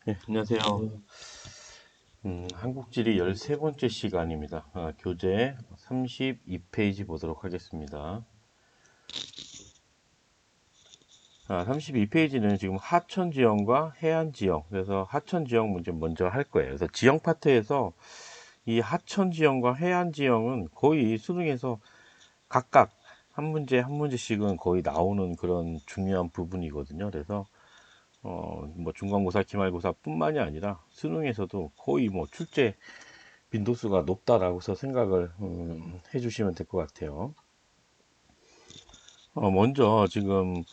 네, 안녕하세요. 한국지리 13번째 시간입니다. 교재 32페이지 보도록 하겠습니다. 32페이지는 지금 하천 지형과 해안 지형, 그래서 하천 지형 문제 먼저 할 거예요. 그래서 지형 파트에서 이 하천 지형과 해안 지형은 거의 수능에서 각각 한 문제 한 문제씩은 거의 나오는 그런 중요한 부분이거든요. 그래서 뭐 중간고사, 기말고사 뿐만이 아니라 수능에서도 거의 뭐 출제 빈도수가 높다라고 해서 생각을 해주시면 될 것 같아요. 먼저 지금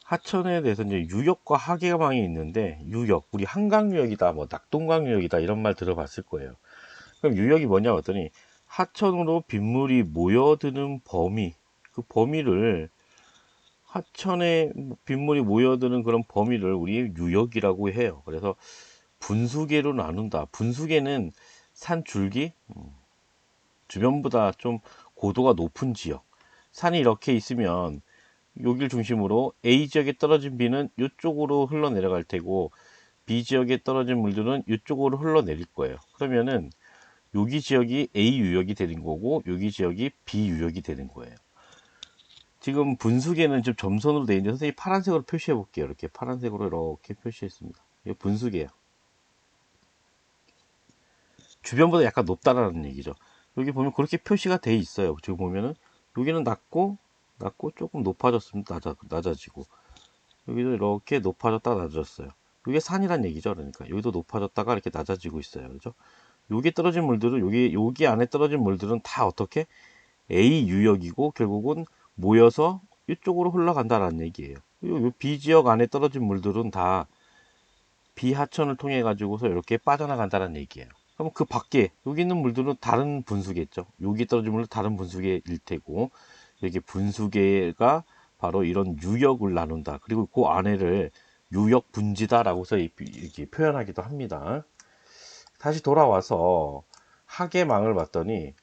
하천에 대해서 이제 유역과 하계망이 있는데, 유역, 우리 한강유역이다, 뭐 낙동강유역이다 이런 말 들어봤을 거예요. 그럼 유역이 뭐냐 했더니 하천으로 빗물이 모여드는 범위, 그 범위를 하천에 빗물이 모여드는 그런 범위를 우리 유역이라고 해요. 그래서 분수계로 나눈다. 분수계는 산줄기, 주변보다 좀 고도가 높은 지역, 산이 이렇게 있으면 여기를 중심으로 A 지역에 떨어진 비는 이쪽으로 흘러내려갈 테고 B 지역에 떨어진 물들은 이쪽으로 흘러내릴 거예요. 그러면은 여기 지역이 A 유역이 되는 거고 여기 지역이 B 유역이 되는 거예요. 지금 분수계는 좀 점선으로 되어 있는데 선생님이 파란색으로 표시해 볼게요. 이렇게 파란색으로 이렇게 표시했습니다. 이거 분수계예요. 주변보다 약간 높다라는 얘기죠. 여기 보면 그렇게 표시가 돼 있어요. 지금 보면은 여기는 낮고 조금 높아졌습니다. 낮아지고 여기도 이렇게 높아졌다 낮아졌어요. 이게 산이란 얘기죠. 그러니까 여기도 높아졌다가 이렇게 낮아지고 있어요. 그죠? 여기 떨어진 물들은 여기 안에 떨어진 물들은 다 어떻게 A 유역이고 결국은 모여서 이쪽으로 흘러간다라는 얘기예요. 요 B 지역 안에 떨어진 물들은 다 B 하천을 통해 가지고서 이렇게 빠져나간다는 얘기예요. 그럼 그 밖에 여기 있는 물들은 다른 분수계죠. 여기 떨어진 물은 다른 분수계일 테고 여기 분수계가 바로 이런 유역을 나눈다. 그리고 그 안에를 유역 분지다라고 해서 이렇게 표현하기도 합니다. 다시 돌아와서 하계망을 봤더니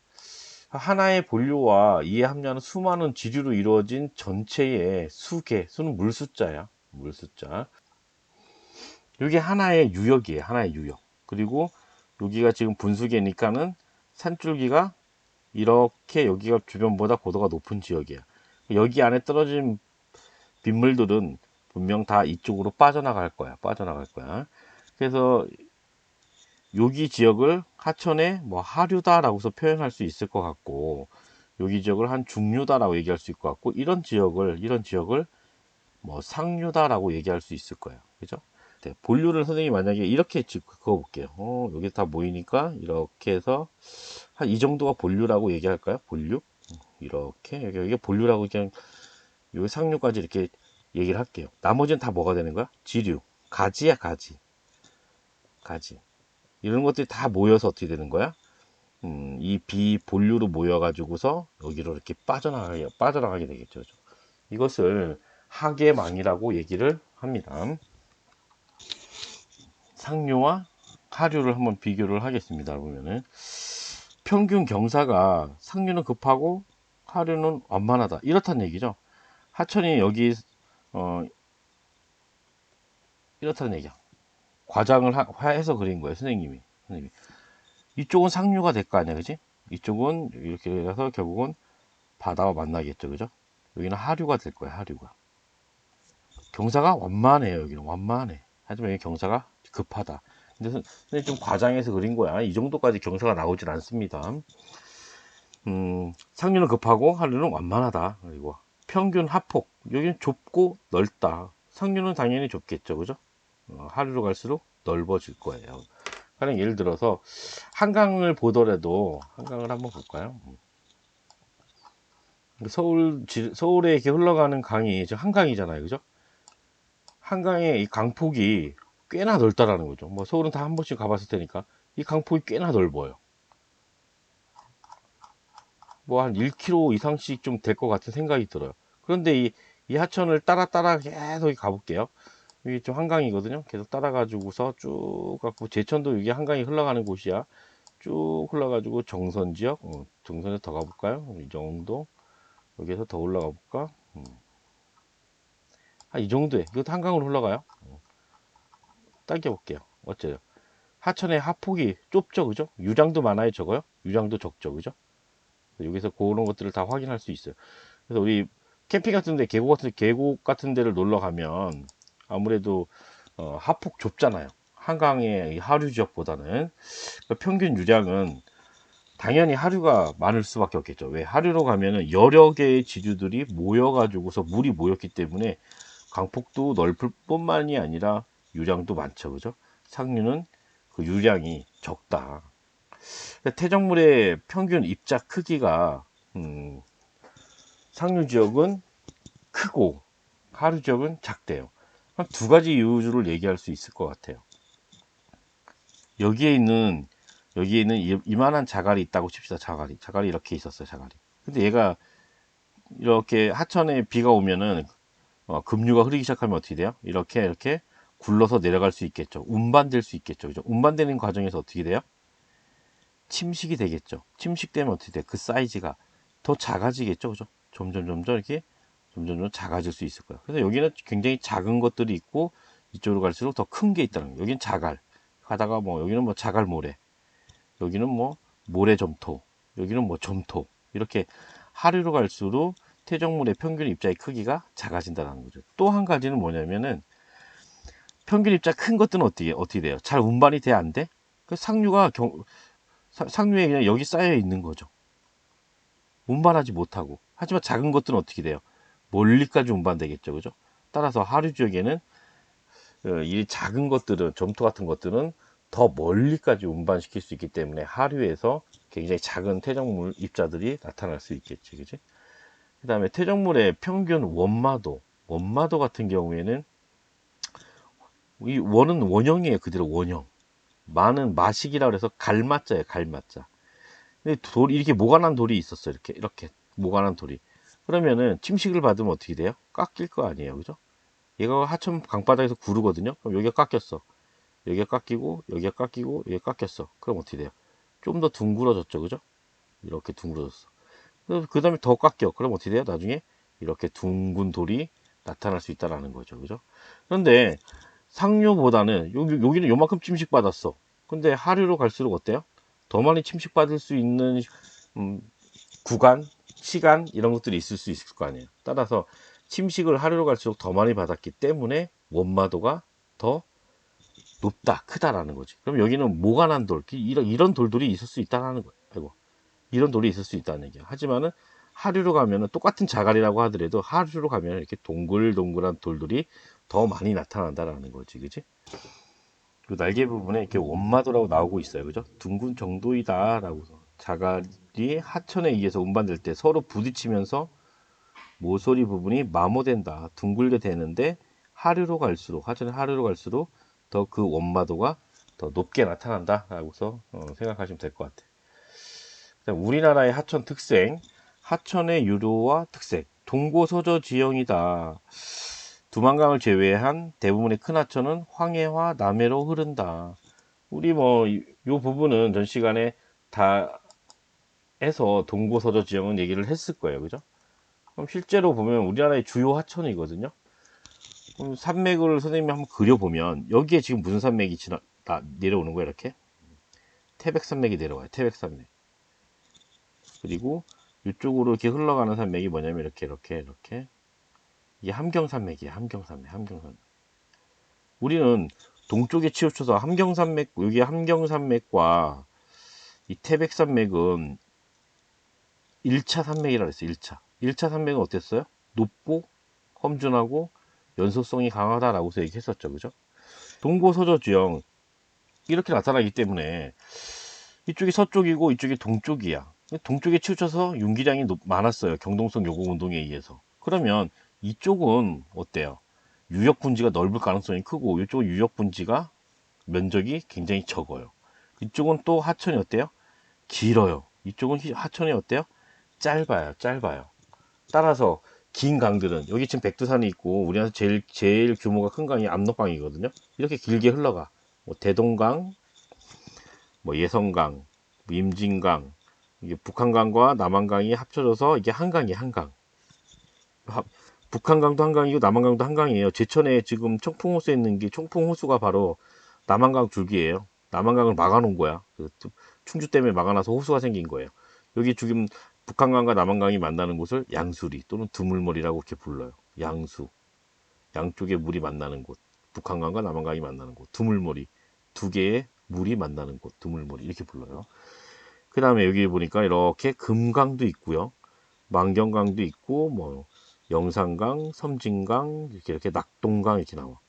하나의 본류와 이에 함유하는 수많은 지류로 이루어진 전체의 수계, 수는 물숫자야. 물숫자. 이게 하나의 유역이에요. 하나의 유역. 그리고 여기가 지금 분수계니까는 산줄기가 이렇게 여기가 주변보다 고도가 높은 지역이에요. 여기 안에 떨어진 빗물들은 분명 다 이쪽으로 빠져나갈 거야. 빠져나갈 거야. 그래서 여기 지역을 하천의 뭐 하류다라고서 표현할 수 있을 것 같고, 여기 지역을 한 중류다라고 얘기할 수 있을 것 같고, 이런 지역을 뭐 상류다라고 얘기할 수 있을 거예요. 그죠? 네, 본류를 선생님이 만약에 이렇게 그어 볼게요. 여기 다 모이니까 이렇게 해서 한 이 정도가 본류라고 얘기할까요? 본류? 이렇게 여기 본류라고 그냥 요 상류까지 이렇게 얘기를 할게요. 나머지는 다 뭐가 되는 거야? 지류, 가지야 가지, 가지. 이런 것들이 다 모여서 어떻게 되는 거야? 이 비본류로 모여가지고서 여기로 이렇게 빠져나가게 되겠죠. 이것을 하계망이라고 얘기를 합니다. 상류와 하류를 한번 비교를 하겠습니다. 보면은 평균 경사가 상류는 급하고 하류는 완만하다. 이렇다는 얘기죠. 하천이 여기 어, 이렇다는 얘기야. 과장을 해서 그린 거예요. 선생님이. 이쪽은 상류가 될 거 아니야, 그지? 이쪽은 이렇게 해서 결국은 바다와 만나겠죠, 그죠? 여기는 하류가 될 거야, 하류가. 경사가 완만해요, 여기는 완만해. 하지만 여기 경사가 급하다. 근데 좀 과장해서 그린 거야. 이 정도까지 경사가 나오질 않습니다. 상류는 급하고 하류는 완만하다. 그리고 평균 하폭, 여기는 좁고 넓다. 상류는 당연히 좁겠죠, 그죠? 하류로 갈수록 넓어질 거예요. 가령 예를 들어서 한강을 보더라도 한강을 한번 볼까요? 서울에 이렇게 흘러가는 강이 지금 한강이잖아요, 그죠? 한강의 이 강폭이 꽤나 넓다라는 거죠. 뭐 서울은 다 한 번씩 가봤을 테니까 이 강폭이 꽤나 넓어요. 뭐 한 1km 이상씩 좀 될 것 같은 생각이 들어요. 그런데 이 하천을 따라 계속 가볼게요. 이게 좀 한강이거든요. 계속 따라가지고서 쭉 갖고 제천도 이게 한강이 흘러가는 곳이야. 쭉 흘러가지고 정선 지역, 정선에 더 가볼까요? 이 정도. 여기에서 더 올라가 볼까? 한 이 정도에. 이것도 한강으로 흘러가요. 당겨 볼게요. 어째요? 하천의 하폭이 좁죠, 그죠? 유량도 많아요, 적어요? 유량도 적죠, 그죠? 여기서 그런 것들을 다 확인할 수 있어요. 그래서 우리 캠핑 같은데 계곡 같은 데를 놀러 가면 아무래도 하폭 좁잖아요. 한강의 이 하류 지역보다는 평균 유량은 당연히 하류가 많을 수밖에 없겠죠. 왜? 하류로 가면은 여러 개의 지류들이 모여가지고서 물이 모였기 때문에 강폭도 넓을 뿐만이 아니라 유량도 많죠. 그죠? 상류는 그 유량이 적다. 태적물의 평균 입자 크기가 상류 지역은 크고 하류 지역은 작대요. 한 두 가지 이유를 얘기할 수 있을 것 같아요. 여기에 있는 이만한 자갈이 있다고 칩시다. 자갈이 이렇게 있었어요. 자갈이. 근데 얘가 이렇게 하천에 비가 오면은 급류가 흐르기 시작하면 어떻게 돼요? 이렇게 굴러서 내려갈 수 있겠죠. 운반될 수 있겠죠. 그죠? 운반되는 과정에서 어떻게 돼요? 침식이 되겠죠. 침식되면 어떻게 돼요? 그 사이즈가 더 작아지겠죠. 그죠? 점점 이렇게 점점 작아질 수 있을 거예요. 그래서 여기는 굉장히 작은 것들이 있고 이쪽으로 갈수록 더 큰 게 있다는 거예요. 여긴 자갈. 가다가 뭐 여기는 뭐 자갈 모래. 여기는 뭐 모래 점토. 여기는 뭐 점토. 이렇게 하류로 갈수록 퇴적물의 평균 입자의 크기가 작아진다는 거죠. 또 한 가지는 뭐냐면은 평균 입자 큰 것들은 어떻게 돼요? 잘 운반이 돼, 안 돼? 그 상류에 그냥 여기 쌓여 있는 거죠. 운반하지 못하고. 하지만 작은 것들은 어떻게 돼요? 멀리까지 운반되겠죠. 그죠? 따라서 하류 지역에는 이 작은 것들은, 점토 같은 것들은 더 멀리까지 운반시킬 수 있기 때문에 하류에서 굉장히 작은 퇴적물 입자들이 나타날 수 있겠지. 그지? 그 다음에 퇴적물의 평균 원마도 같은 경우에는 이 원은 원형이에요. 그대로 원형. 마는 마식이라 그래서 갈마자예요. 갈마자. 근데 이렇게 모관한 돌이 있었어요. 이렇게 모관한 돌이. 그러면은 침식을 받으면 어떻게 돼요? 깎일 거 아니에요. 그죠? 얘가 하천 강바닥에서 구르거든요. 그럼 여기가 깎였어. 여기가 깎이고, 여기가 깎이고, 여기가 깎였어. 그럼 어떻게 돼요? 좀 더 둥그러졌죠. 그죠? 이렇게 둥그러졌어. 그 다음에 더 깎여. 그럼 어떻게 돼요? 나중에 이렇게 둥근 돌이 나타날 수 있다라는 거죠. 그죠? 그런데 상류보다는 여기는 요만큼 침식받았어. 근데 하류로 갈수록 어때요? 더 많이 침식받을 수 있는 음, 구간, 시간 이런 것들이 있을 수 있을 거 아니에요. 따라서 침식을 하루로 갈수록 더 많이 받았기 때문에 원마도가 더 높다, 크다라는 거지. 그럼 여기는 모관한 돌, 이런 돌들이 있을 수 있다는 거예요. 아이고, 이런 돌이 있을 수 있다는 얘기야. 하지만은 하류로 가면은 똑같은 자갈이라고 하더라도 하류로 가면 이렇게 동글동글한 돌들이 더 많이 나타난다라는 거지, 그지? 그 날개 부분에 이렇게 원마도라고 나오고 있어요, 그죠? 둥근 정도이다라고. 자갈이 하천에 의해서 운반될 때 서로 부딪히면서 모서리 부분이 마모된다, 둥글게 되는데 하천의 하류로 갈수록 더 그 원마도가 더 높게 나타난다라고서 생각하시면 될 것 같아요. 우리나라의 하천 특색, 하천의 유료와 특색, 동고서저 지형이다. 두만강을 제외한 대부분의 큰 하천은 황해와 남해로 흐른다. 우리 뭐 요 부분은 전 시간에 다 해서 동고서저 지형은 얘기를 했을 거예요, 그죠? 그럼 실제로 보면 우리나라의 주요 하천이거든요. 그럼 산맥을 선생님이 한번 그려보면 여기에 지금 무슨 산맥이 내려오는 거예요, 이렇게? 태백산맥이 내려와요, 태백산맥. 그리고 이쪽으로 이렇게 흘러가는 산맥이 뭐냐면 이렇게 이게 함경산맥이에요. 함경산맥. 우리는 동쪽에 치우쳐서 여기 함경산맥과 이 태백산맥은 1차 산맥이라 그랬어요. 1차 산맥은 어땠어요? 높고 험준하고 연소성이 강하다라고서 얘기했었죠. 그죠? 동고서저 지형 이렇게 나타나기 때문에 이쪽이 서쪽이고 이쪽이 동쪽이야. 동쪽에 치우쳐서 윤기량이 많았어요. 경동성 요공운동에 의해서. 그러면 이쪽은 어때요? 유역분지가 넓을 가능성이 크고 이쪽은 유역분지가 면적이 굉장히 적어요. 이쪽은 또 하천이 어때요? 길어요. 이쪽은 하천이 어때요? 짧아요. 따라서 긴 강들은 여기 지금 백두산이 있고 우리나라에서 제일 규모가 큰 강이 압록강이거든요. 이렇게 길게 흘러가. 뭐 대동강, 뭐 예성강, 뭐 임진강, 이게 북한강과 남한강이 합쳐져서 이게 한강. 북한강도 한강이고 남한강도 한강이에요. 제천에 지금 청풍호수에 있는 게 청풍호수가 바로 남한강 줄기예요. 남한강을 막아놓은 거야. 충주 때문에 막아놔서 호수가 생긴 거예요. 여기 지금 북한강과 남한강이 만나는 곳을 양수리 또는 두물머리라고 이렇게 불러요. 양수, 양쪽에 물이 만나는 곳, 북한강과 남한강이 만나는 곳, 두물머리, 두 개의 물이 만나는 곳, 두물머리 이렇게 불러요. 그 다음에 여기 보니까 이렇게 금강도 있고요, 만경강도 있고, 뭐 영산강, 섬진강, 이렇게 낙동강 이렇게 나와.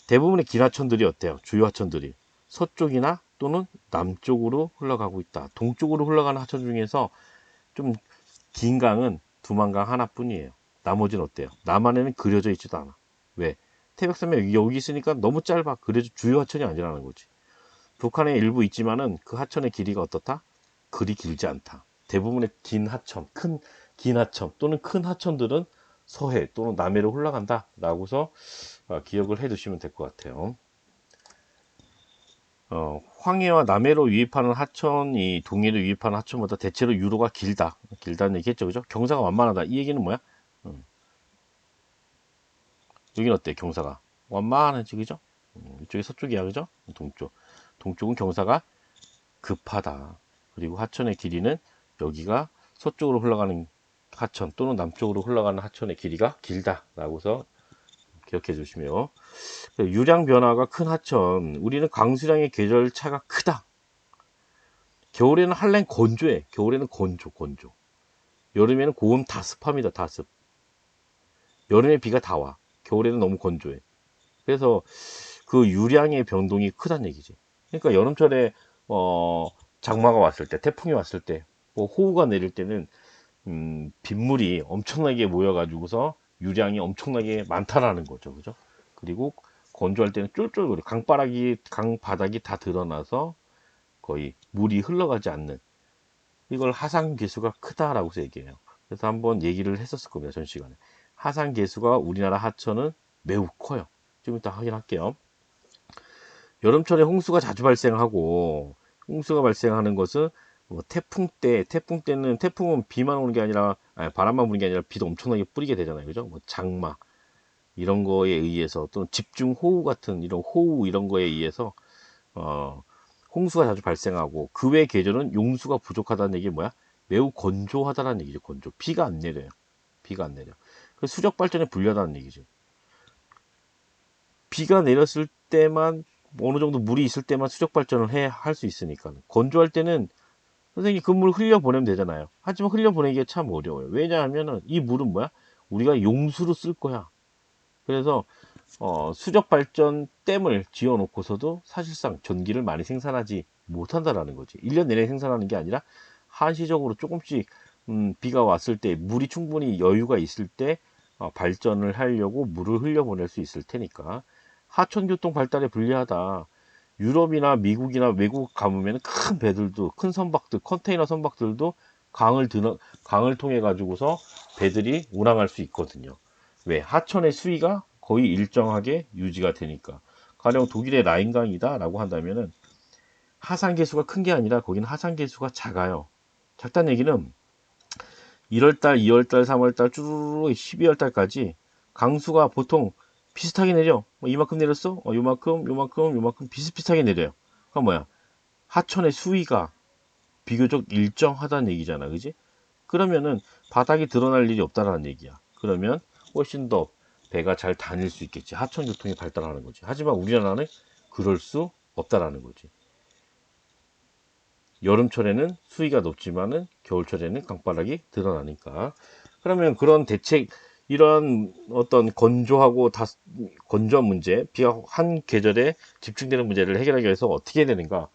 대부분의 긴 하천들이 어때요? 주요 하천들이 서쪽이나 또는 남쪽으로 흘러가고 있다. 동쪽으로 흘러가는 하천 중에서 좀 긴 강은 두만강 하나뿐이에요. 나머지는 어때요? 남한에는 그려져 있지도 않아. 왜? 태백산맥 여기 있으니까 너무 짧아. 그래서 주요 하천이 아니라는 거지. 북한에 일부 있지만은 그 하천의 길이가 어떻다? 그리 길지 않다. 대부분의 긴 하천, 긴 하천 또는 큰 하천들은 서해 또는 남해로 흘러간다 라고서 기억을 해 두시면 될 것 같아요. 황해와 남해로 유입하는 하천이 동해로 유입하는 하천보다 대체로 유로가 길다는 얘기겠죠, 그죠? 경사가 완만하다 이 얘기는 뭐야? 여기는 어때? 경사가 완만하지, 그죠? 이쪽이 서쪽이야, 그죠? 동쪽은 경사가 급하다. 그리고 하천의 길이는 여기가 서쪽으로 흘러가는 하천 또는 남쪽으로 흘러가는 하천의 길이가 길다라고서 기억해 주시며, 유량 변화가 큰 하천, 우리는 강수량의 계절 차가 크다. 겨울에는 한랭 건조해. 겨울에는 건조. 여름에는 고온 다습합니다. 다습. 여름에 비가 다 와. 겨울에는 너무 건조해. 그래서 그 유량의 변동이 크다는 얘기지. 그러니까 여름철에 장마가 왔을 때, 태풍이 왔을 때, 뭐 호우가 내릴 때는 빗물이 엄청나게 모여가지고서 유량이 엄청나게 많다라는 거죠, 그죠? 그리고 건조할 때는 쫄쫄거려. 강바닥이 다 드러나서 거의 물이 흘러가지 않는, 이걸 하상계수가 크다라고 해서 얘기해요. 그래서 한번 얘기를 했었을 겁니다, 전 시간에. 하상계수가 우리나라 하천은 매우 커요. 좀 이따 확인할게요. 여름철에 홍수가 자주 발생하고, 홍수가 발생하는 것은 뭐 태풍은 비만 오는 게 아니라, 바람만 부는 게 아니라 비도 엄청나게 뿌리게 되잖아요, 그죠? 뭐 장마 이런 거에 의해서, 또는 집중호우 같은 이런 호우 이런 거에 의해서 홍수가 자주 발생하고, 그 외 계절은 용수가 부족하다는 얘기 뭐야? 매우 건조하다는 얘기죠. 건조. 비가 안 내려요. 비가 안 내려. 그 수력 발전에 불리하다는 얘기지. 비가 내렸을 때만, 어느 정도 물이 있을 때만 수력 발전을 할 수 있으니까. 건조할 때는 선생님이 그 물 흘려 보내면 되잖아요. 하지만 흘려 보내기가 참 어려워요. 왜냐하면은 이 물은 뭐야? 우리가 용수로 쓸 거야. 그래서 수력 발전 댐을 지어 놓고서도 사실상 전기를 많이 생산하지 못한다라는 거지. 1년 내내 생산하는 게 아니라 한시적으로 조금씩, 비가 왔을 때 물이 충분히 여유가 있을 때 발전을 하려고 물을 흘려보낼 수 있을 테니까. 하천교통 발달에 불리하다. 유럽이나 미국이나 외국 가보면 큰 배들도, 큰 선박들, 컨테이너 선박들도 강을 통해 가지고서 배들이 운항할 수 있거든요. 왜? 하천의 수위가 거의 일정하게 유지가 되니까. 가령 독일의 라인강이다 라고 한다면은 하산계수가 큰 게 아니라 거기는 하산계수가 작아요. 작다는 얘기는 1월달, 2월달, 3월달 쭈루루 12월달까지 강수가 보통 비슷하게 내려. 뭐 이만큼 내렸어? 요만큼 비슷비슷하게 내려요. 그럼 뭐야? 하천의 수위가 비교적 일정하다는 얘기잖아, 그지? 그러면은 바닥이 드러날 일이 없다라는 얘기야. 그러면 훨씬 더 배가 잘 다닐 수 있겠지. 하천 교통이 발달하는 거지. 하지만 우리나라는 그럴 수 없다라는 거지. 여름철에는 수위가 높지만은 겨울철에는 강바닥이 드러나니까. 그러면 그런 대책, 이런 어떤 건조한 문제, 비가 한 계절에 집중되는 문제를 해결하기 위해서 어떻게 해야 되는가?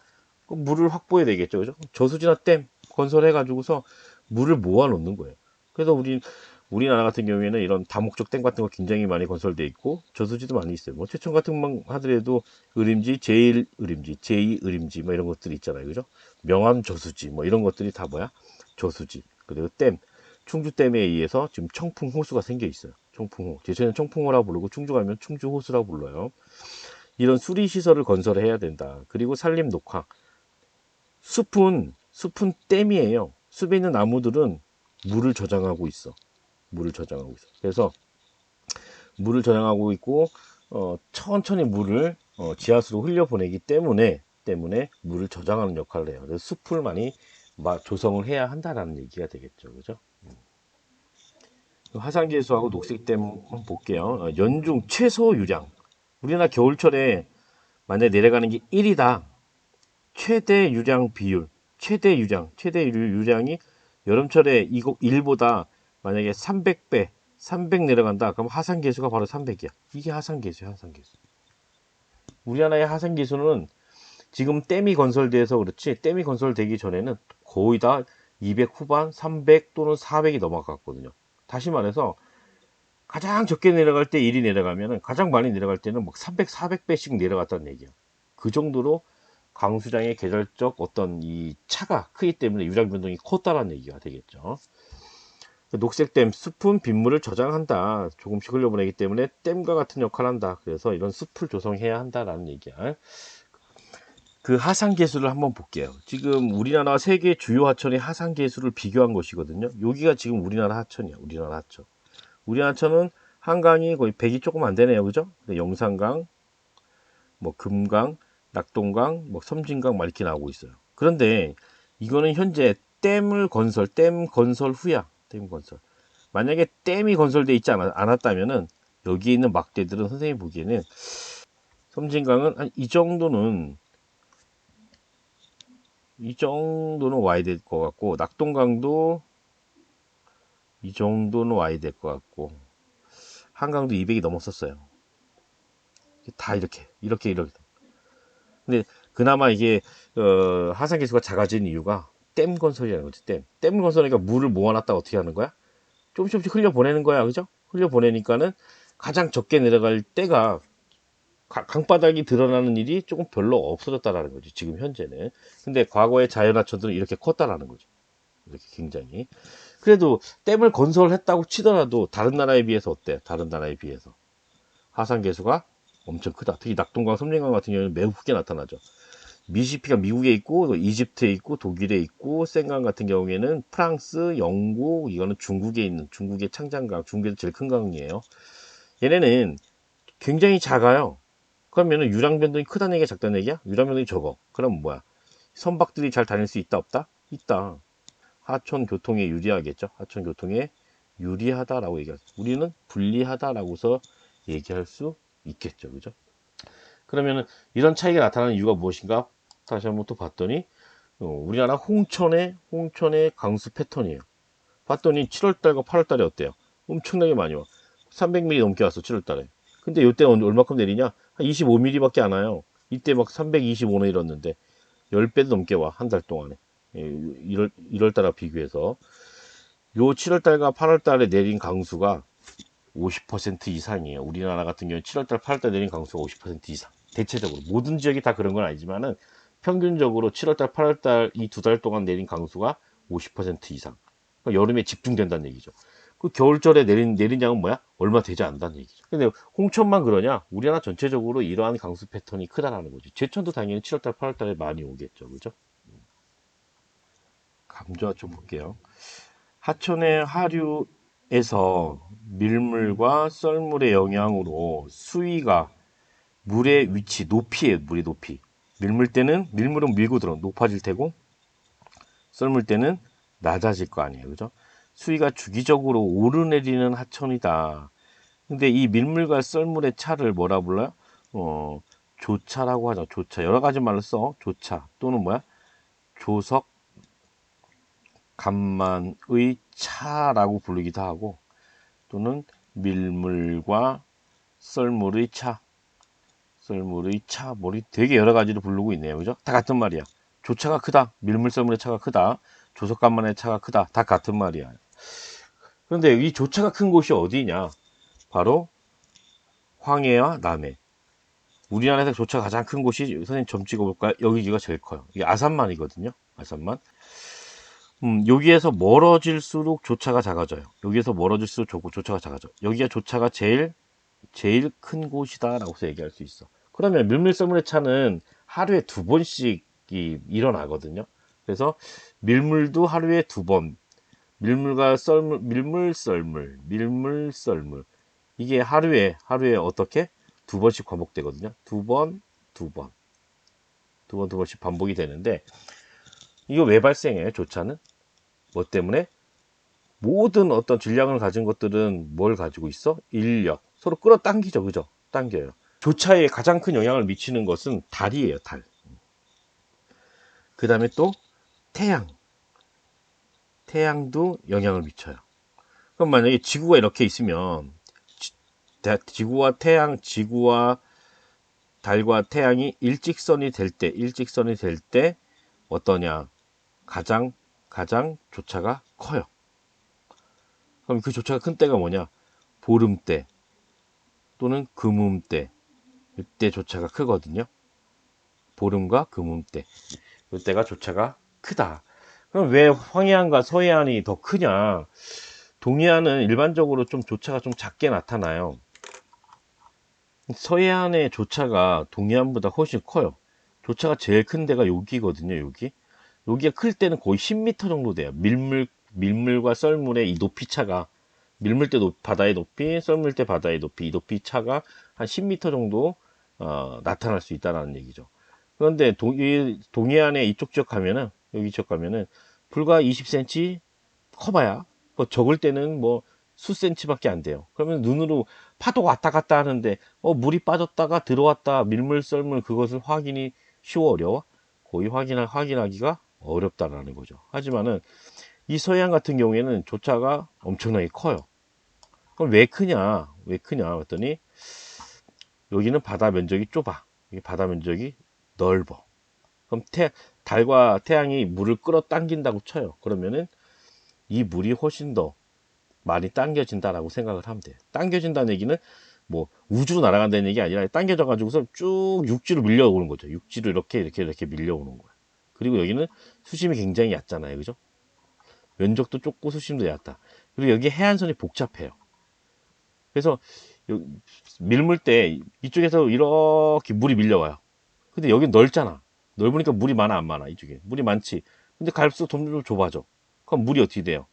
물을 확보해야 되겠죠, 그죠? 저수지나 댐 건설해 가지고서 물을 모아 놓는 거예요. 그래서 우리나라 같은 경우에는 이런 다목적 댐 같은 거 굉장히 많이 건설돼 있고, 저수지도 많이 있어요. 뭐 최천 같은 것만 하더라도 의림지, 제1의림지, 제2의림지 뭐 이런 것들이 있잖아요, 그죠? 명암 저수지 뭐 이런 것들이 다 뭐야? 저수지. 그리고 댐, 충주댐에 의해서 지금 청풍 호수가 생겨 있어요. 청풍호. 제주는 청풍호라고 부르고 충주 가면 충주호수라고 불러요. 이런 수리 시설을 건설해야 된다. 그리고 산림 녹화. 숲은 댐이에요. 숲에 있는 나무들은 물을 저장하고 있어. 그래서 물을 저장하고 있고, 천천히 물을 지하수로 흘려보내기 때문에 물을 저장하는 역할을 해요. 그래서 숲을 많이 조성을 해야 한다라는 얘기가 되겠죠. 그죠? 화산개수하고 녹색댐 한번 볼게요. 연중 최소 유량. 우리나라 겨울철에 만약에 내려가는 게 1이다. 최대 유량 비율, 최대 유량이 여름철에 이거 1보다 만약에 300배, 300 내려간다. 그럼 하산계수가 바로 300이야. 이게 하산계수야, 하산계수. 우리나라의 하산계수는 지금 댐이 건설돼서 그렇지, 댐이 건설되기 전에는 거의 다 200 후반, 300 또는 400이 넘어갔거든요. 다시 말해서 가장 적게 내려갈 때 1이 내려가면은 가장 많이 내려갈 때는 막 300, 400배씩 내려갔다는 얘기야. 그 정도로 강수량의 계절적 어떤 이 차가 크기 때문에 유량 변동이 컸다라는 얘기가 되겠죠. 녹색댐, 숲은 빗물을 저장한다. 조금씩 흘려보내기 때문에 댐과 같은 역할을 한다. 그래서 이런 숲을 조성해야 한다라는 얘기야. 그 하산계수를 한번 볼게요. 지금 우리나라 세계 주요 하천의 하산계수를 비교한 것이거든요. 여기가 지금 우리나라 하천이야. 우리나라 하천. 우리나라 하천은 한강이 거의 100이 조금 안 되네요. 그죠? 영산강, 뭐 금강, 낙동강, 뭐 섬진강 막 이렇게 나오고 있어요. 그런데 이거는 현재 댐 건설 후야. 댐 건설. 만약에 댐이 건설돼 있지 않았다면은 여기 있는 막대들은 선생님이 보기에는 섬진강은 한 이 정도는 와야 될 것 같고, 낙동강도 이 정도는 와야 될 것 같고, 한강도 200이 넘었었어요. 다 이렇게. 근데 그나마 이게 하산 기수가 작아진 이유가 댐 건설이라는 거지. 댐 건설이니까 물을 모아놨다 어떻게 하는 거야? 조금씩 흘려 보내는 거야. 그죠? 흘려 보내니까는 가장 적게 내려갈 때가 강바닥이 드러나는 일이 조금 별로 없어졌다라는 거지. 지금 현재는. 근데 과거의 자연하천들은 이렇게 컸다라는 거죠. 이렇게 굉장히. 그래도 댐을 건설했다고 치더라도 다른 나라에 비해서 어때? 다른 나라에 비해서 하산 계수가 엄청 크다. 특히 낙동강, 섬진강 같은 경우는 매우 크게 나타나죠. 미시피가 미국에 있고, 이집트에 있고, 독일에 있고, 센강 같은 경우에는 프랑스, 영국, 이거는 중국에 있는 중국의 창장강, 중국에서 제일 큰 강이에요. 얘네는 굉장히 작아요. 그러면은 유량 변동이 크다는 얘기가 작다는 얘기야? 유량 변동이 적어. 그럼 뭐야? 선박들이 잘 다닐 수 있다 없다? 있다. 하천 교통에 유리하겠죠. 하천 교통에 유리하다라고 얘기하죠. 우리는 불리하다라고서 얘기할 수 있겠죠. 그죠? 그러면은 이런 차이가 나타나는 이유가 무엇인가? 다시 한번 또 봤더니 우리나라 홍천의 강수 패턴이에요. 봤더니 7월달과 8월달에 어때요? 엄청나게 많이 와. 300mm 넘게 왔어 7월달에. 근데 이때 얼마큼 내리냐? 한 25mm밖에 안 와요. 이때 막 325 내렸는데 10배도 넘게 와 한 달 동안에. 1월달과 비교해서 요 7월달과 8월달에 내린 강수가 50% 이상이에요. 우리나라 같은 경우는 7월달, 8월달 내린 강수가 50% 이상. 대체적으로 모든 지역이 다 그런 건 아니지만은 평균적으로 7월달, 8월달 이 두 달 동안 내린 강수가 50% 이상. 그러니까 여름에 집중된다는 얘기죠. 그 겨울철에 내린 양은 뭐야? 얼마 되지 않는다는 얘기죠. 근데 홍천만 그러냐? 우리나라 전체적으로 이러한 강수 패턴이 크다라는 거지. 제천도 당연히 7월달, 8월달에 많이 오겠죠. 그죠? 감자 좀 볼게요. 하천의 하류에서 밀물과 썰물의 영향으로 수위가 물의 위치, 높이에 물의 높이. 밀물은 밀고 들어 높아질 테고 썰물 때는 낮아질 거 아니에요. 그죠? 수위가 주기적으로 오르내리는 하천이다. 근데 이 밀물과 썰물의 차를 뭐라 불러요? 조차라고 하죠. 조차. 여러 가지 말로 써. 조차 또는 뭐야? 조석 간만의 차라고 부르기도 하고 또는 밀물과 썰물의 차, 머리 되게 여러 가지로 부르고 있네요. 그죠? 다 같은 말이야. 조차가 크다. 밀물 썰물의 차가 크다. 조석간만의 차가 크다. 다 같은 말이야. 그런데 이 조차가 큰 곳이 어디냐? 바로 황해와 남해. 우리나라에서 조차가 가장 큰 곳이 선생님 점 찍어볼까요? 여기가 제일 커요. 이게 아산만이거든요. 아산만. 여기에서 멀어질수록 조차가 작아져요. 여기에서 멀어질수록 조차가 작아져. 여기가 조차가 제일 큰 곳이다라고 얘기할 수 있어. 그러면 밀물썰물의 차는 하루에 2번씩이 일어나거든요. 그래서 밀물도 하루에 2번, 밀물과 썰물, 밀물 썰물 이게 하루에 어떻게 2번씩 반복되거든요. 2번, 두 번씩 반복이 되는데, 이거 왜 발생해요? 조차는 뭐 때문에? 모든 어떤 질량을 가진 것들은 뭘 가지고 있어? 인력. 서로 끌어당기죠. 그죠? 당겨요. 조차에 가장 큰 영향을 미치는 것은 달이에요. 달. 그 다음에 또 태양. 태양도 영향을 미쳐요. 그럼 만약에 지구가 이렇게 있으면 지구와 태양, 지구와 달과 태양이 일직선이 될 때 어떠냐? 가장 조차가 커요. 그럼 그 조차가 큰 때가 뭐냐? 보름때 또는 금음때. 이때 조차가 크거든요. 보름과 금음때. 이때가 조차가 크다. 그럼 왜 황해안과 서해안이 더 크냐? 동해안은 일반적으로 좀 조차가 좀 작게 나타나요. 서해안의 조차가 동해안보다 훨씬 커요. 조차가 제일 큰 데가 여기거든요. 여기가 클 때는 거의 10m 정도 돼요. 밀물과 썰물의 이 높이 차가, 밀물 때 바다의 높이, 썰물 때 바다의 높이, 이 높이 차가 한 10m 정도 나타날 수 있다는 얘기죠. 그런데 동해안의 이쪽 지역 가면은, 여기 지역 가면은 불과 20cm, 커봐야 뭐 적을 때는 뭐 수센치밖에 안 돼요. 그러면 눈으로 파도가 왔다 갔다 하는데 물이 빠졌다가 들어왔다, 밀물 썰물, 그것을 확인이 쉬워 어려워? 거의 확인하기가 어렵다라는 거죠. 하지만은 이 서해안 같은 경우에는 조차가 엄청나게 커요. 그럼 왜 크냐 했더니, 여기는 바다 면적이 좁아. 여기 바다 면적이 넓어. 그럼 달과 태양이 물을 끌어당긴다고 쳐요. 그러면은 이 물이 훨씬 더 많이 당겨진다라고 생각을 하면 돼요. 당겨진다는 얘기는 뭐 우주로 날아간다는 얘기 아니라 당겨져 가지고서 쭉 육지로 밀려오는 거죠. 육지로 이렇게 밀려오는 거야. 그리고 여기는 수심이 굉장히 얕잖아요. 그죠? 면적도 좁고 수심도 얕다. 그리고 여기 해안선이 복잡해요. 그래서 밀물 때 이쪽에서 이렇게 물이 밀려와요. 근데 여긴 넓잖아. 넓으니까 물이 많아 안 많아? 이쪽에 물이 많지. 근데 갈수록 점점 좁아져. 그럼 물이 어떻게 돼요?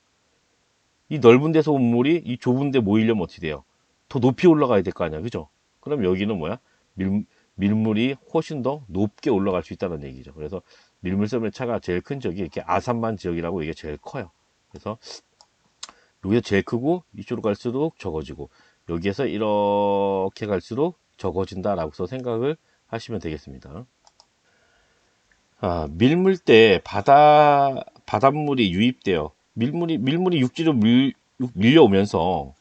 이 넓은 데서 온 물이 이 좁은 데 모이려면 어떻게 돼요? 더 높이 올라가야 될 거 아니야. 그죠? 그럼 여기는 뭐야? 밀물이 훨씬 더 높게 올라갈 수 있다는 얘기죠. 그래서 밀물섬의 차가 제일 큰 지역이 이렇게 아산만 지역이라고, 이게 제일 커요. 그래서 여기서 제일 크고 이쪽으로 갈수록 적어지고, 여기에서 이렇게 갈수록 적어진다라고 생각을 하시면 되겠습니다. 밀물 때 바닷물이 유입돼요. 밀물이 육지로 밀려오면서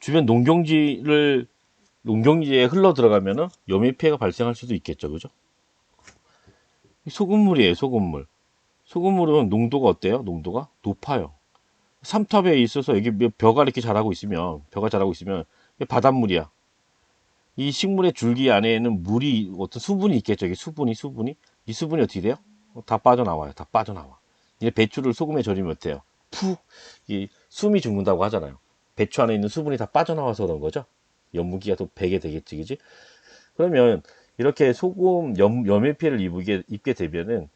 주변 농경지에 흘러 들어가면은 염해 피해가 발생할 수도 있겠죠. 그죠? 소금물이에요, 소금물. 소금물은 농도가 어때요? 농도가 높아요. 삼탑에 있어서 여기 벼가 이렇게 자라고 있으면 이게 바닷물이야. 이 식물의 줄기 안에는 어떤 수분이 있겠죠. 이게 수분이. 이 수분이 어떻게 돼요? 다 빠져나와요. 다 빠져나와. 이제 배추를 소금에 절이면 어때요? 이 숨이 죽는다고 하잖아요. 배추 안에 있는 수분이 다 빠져나와서 그런 거죠. 염분기가 또 배게 되겠지, 그지? 그러면 이렇게 염해피해를 입게 되면은,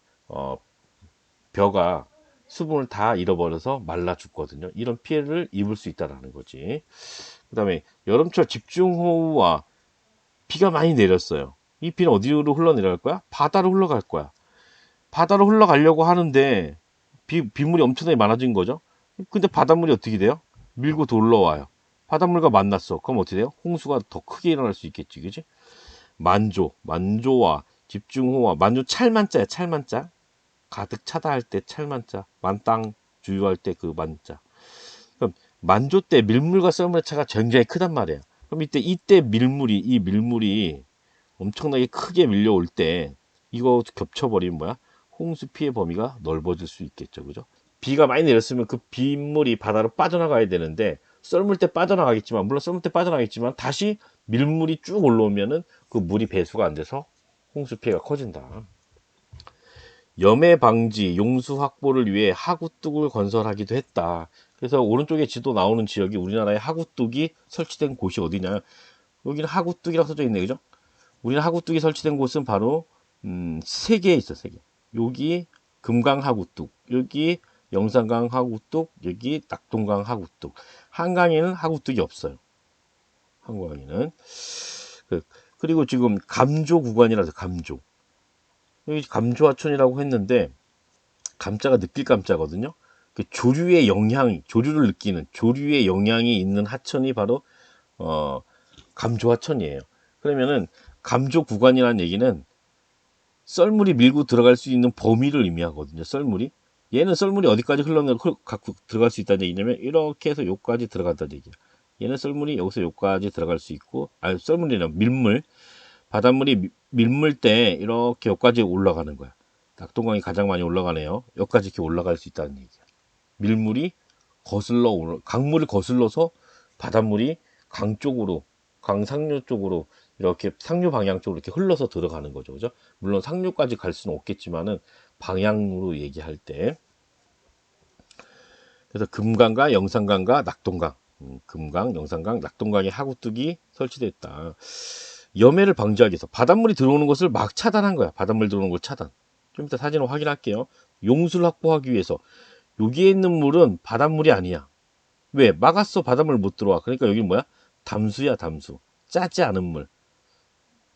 벼가 수분을 다 잃어버려서 말라 죽거든요. 이런 피해를 입을 수 있다라는 거지. 그 다음에 여름철 집중호우와 비가 많이 내렸어요. 이 비는 어디로 흘러내려갈 거야? 바다로 흘러갈 거야. 바다로 흘러가려고 하는데 빗물이 엄청나게 많아진 거죠. 근데 바닷물이 어떻게 돼요? 밀고 올라와요. 바닷물과 만났어. 그럼 어떻게 돼요? 홍수가 더 크게 일어날 수 있겠지, 그지? 만조와 집중호우와, 만조 찰만자야, 찰만자. 가득 차다 할 때 찰만자, 만땅 주유할 때 그 만자. 그럼 만조 때 밀물과 썰물의 차가 굉장히 크단 말이에요. 그럼 이때 이 밀물이 엄청나게 크게 밀려올 때 이거 겹쳐버리면 뭐야? 홍수 피해 범위가 넓어질 수 있겠죠. 그죠? 비가 많이 내렸으면 그 빗물이 바다로 빠져나가야 되는데, 썰물 때 빠져나가겠지만, 물론 썰물 때 빠져나가겠지만, 다시 밀물이 쭉 올라오면은 그 물이 배수가 안 돼서 홍수 피해가 커진다. 염해 방지, 용수 확보를 위해 하구뚝을 건설하기도 했다. 그래서 오른쪽에 지도 나오는 지역이 우리나라의 하구뚝이 설치된 곳이 어디냐? 여기는 하구뚝이라고 써져 있네, 그죠? 우리는 하구뚝이 설치된 곳은 바로 세 개에 있어, 세 개. 여기 금강 하구뚝, 여기 영산강 하구뚝, 여기 낙동강 하구뚝. 한강에는 하구뚝이 없어요. 한강에는. 그리고 지금 감조 구간이라서 감조. 여기 감조하천이라고 했는데 감자가 느낄 감자거든요. 그 조류의 영향, 조류를 느끼는 조류의 영향이 있는 하천이 바로 감조하천이에요. 그러면은 감조 구간이라는 얘기는 썰물이 밀고 들어갈 수 있는 범위를 의미하거든요. 썰물이. 얘는 썰물이 어디까지 갖고 들어갈 수 있다는 얘기냐면 이렇게 해서 여기까지 들어간다는 얘기야. 얘는 썰물이 여기서 여기까지 들어갈 수 있고, 아니 썰물이나 밀물, 바닷물이 밀물 때 이렇게 여기까지 올라가는 거야. 낙동강이 가장 많이 올라가네요. 여기까지 이렇게 올라갈 수 있다는 얘기야. 밀물이 강물을 거슬러서 바닷물이 강 쪽으로, 강 상류 쪽으로 이렇게 상류 방향 쪽으로 이렇게 흘러서 들어가는 거죠. 그죠? 물론 상류까지 갈 수는 없겠지만은 방향으로 얘기할 때. 그래서 금강과 영산강과 낙동강, 금강, 영산강, 낙동강에 하구뚝이 설치되어 있다. 염해를 방지하기 위해서 바닷물이 들어오는 것을 막 차단한 거야. 바닷물 들어오는 걸 차단. 좀 이따 사진을 확인할게요. 용수를 확보하기 위해서. 여기에 있는 물은 바닷물이 아니야. 왜? 막았어. 바닷물 못 들어와. 그러니까 여기는 뭐야? 담수야, 담수. 짜지 않은 물.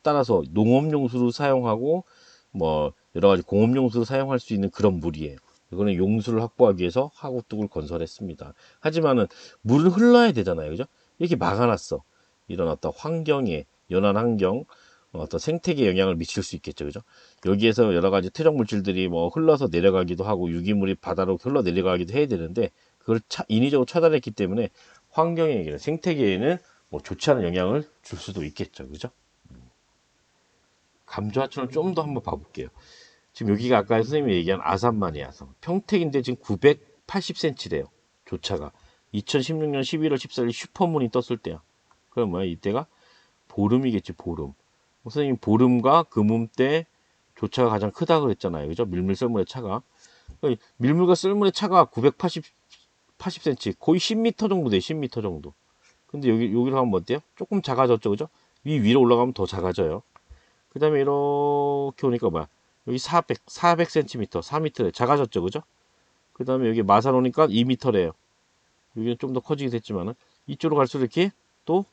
따라서 농업용수로 사용하고 뭐 여러 가지 공업용수로 사용할 수 있는 그런 물이에요. 이거는 용수를 확보하기 위해서 하구뚝을 건설했습니다. 하지만은 물은 흘러야 되잖아요. 그죠? 이렇게 막아놨어. 이런 어떤 환경에, 연안 환경, 어떤 생태계에 영향을 미칠 수 있겠죠. 그죠? 여기에서 여러 가지 퇴적 물질들이 뭐 흘러서 내려가기도 하고 유기물이 바다로 흘러 내려가기도 해야 되는데 그걸 인위적으로 차단했기 때문에 환경에, 생태계에는 뭐 좋지 않은 영향을 줄 수도 있겠죠. 그죠? 감좌천을 좀 더 한번 봐볼게요. 지금 여기가 아까 선생님이 얘기한 아산만이야성. 평택인데 지금 980cm래요. 조차가. 2016년 11월 14일 슈퍼문이 떴을 때야. 그럼 뭐야? 이때가 보름이겠지, 보름. 선생님 보름과 금음 때 조차가 가장 크다 그랬잖아요. 그죠? 밀물 썰물의 차가. 밀물과 썰물의 차가 980cm, 거의 10m 정도 돼, 10m 정도. 근데 여기로 하면 어때요? 조금 작아졌죠, 그죠? 위로 올라가면 더 작아져요. 그 다음에 이렇게 오니까 뭐야? 여기 400cm, 4m 작아졌죠, 그죠? 그 다음에 여기 마산 오니까 2m래요. 여기는 좀 더 커지게 됐지만은 이쪽으로 갈수록 이렇게 또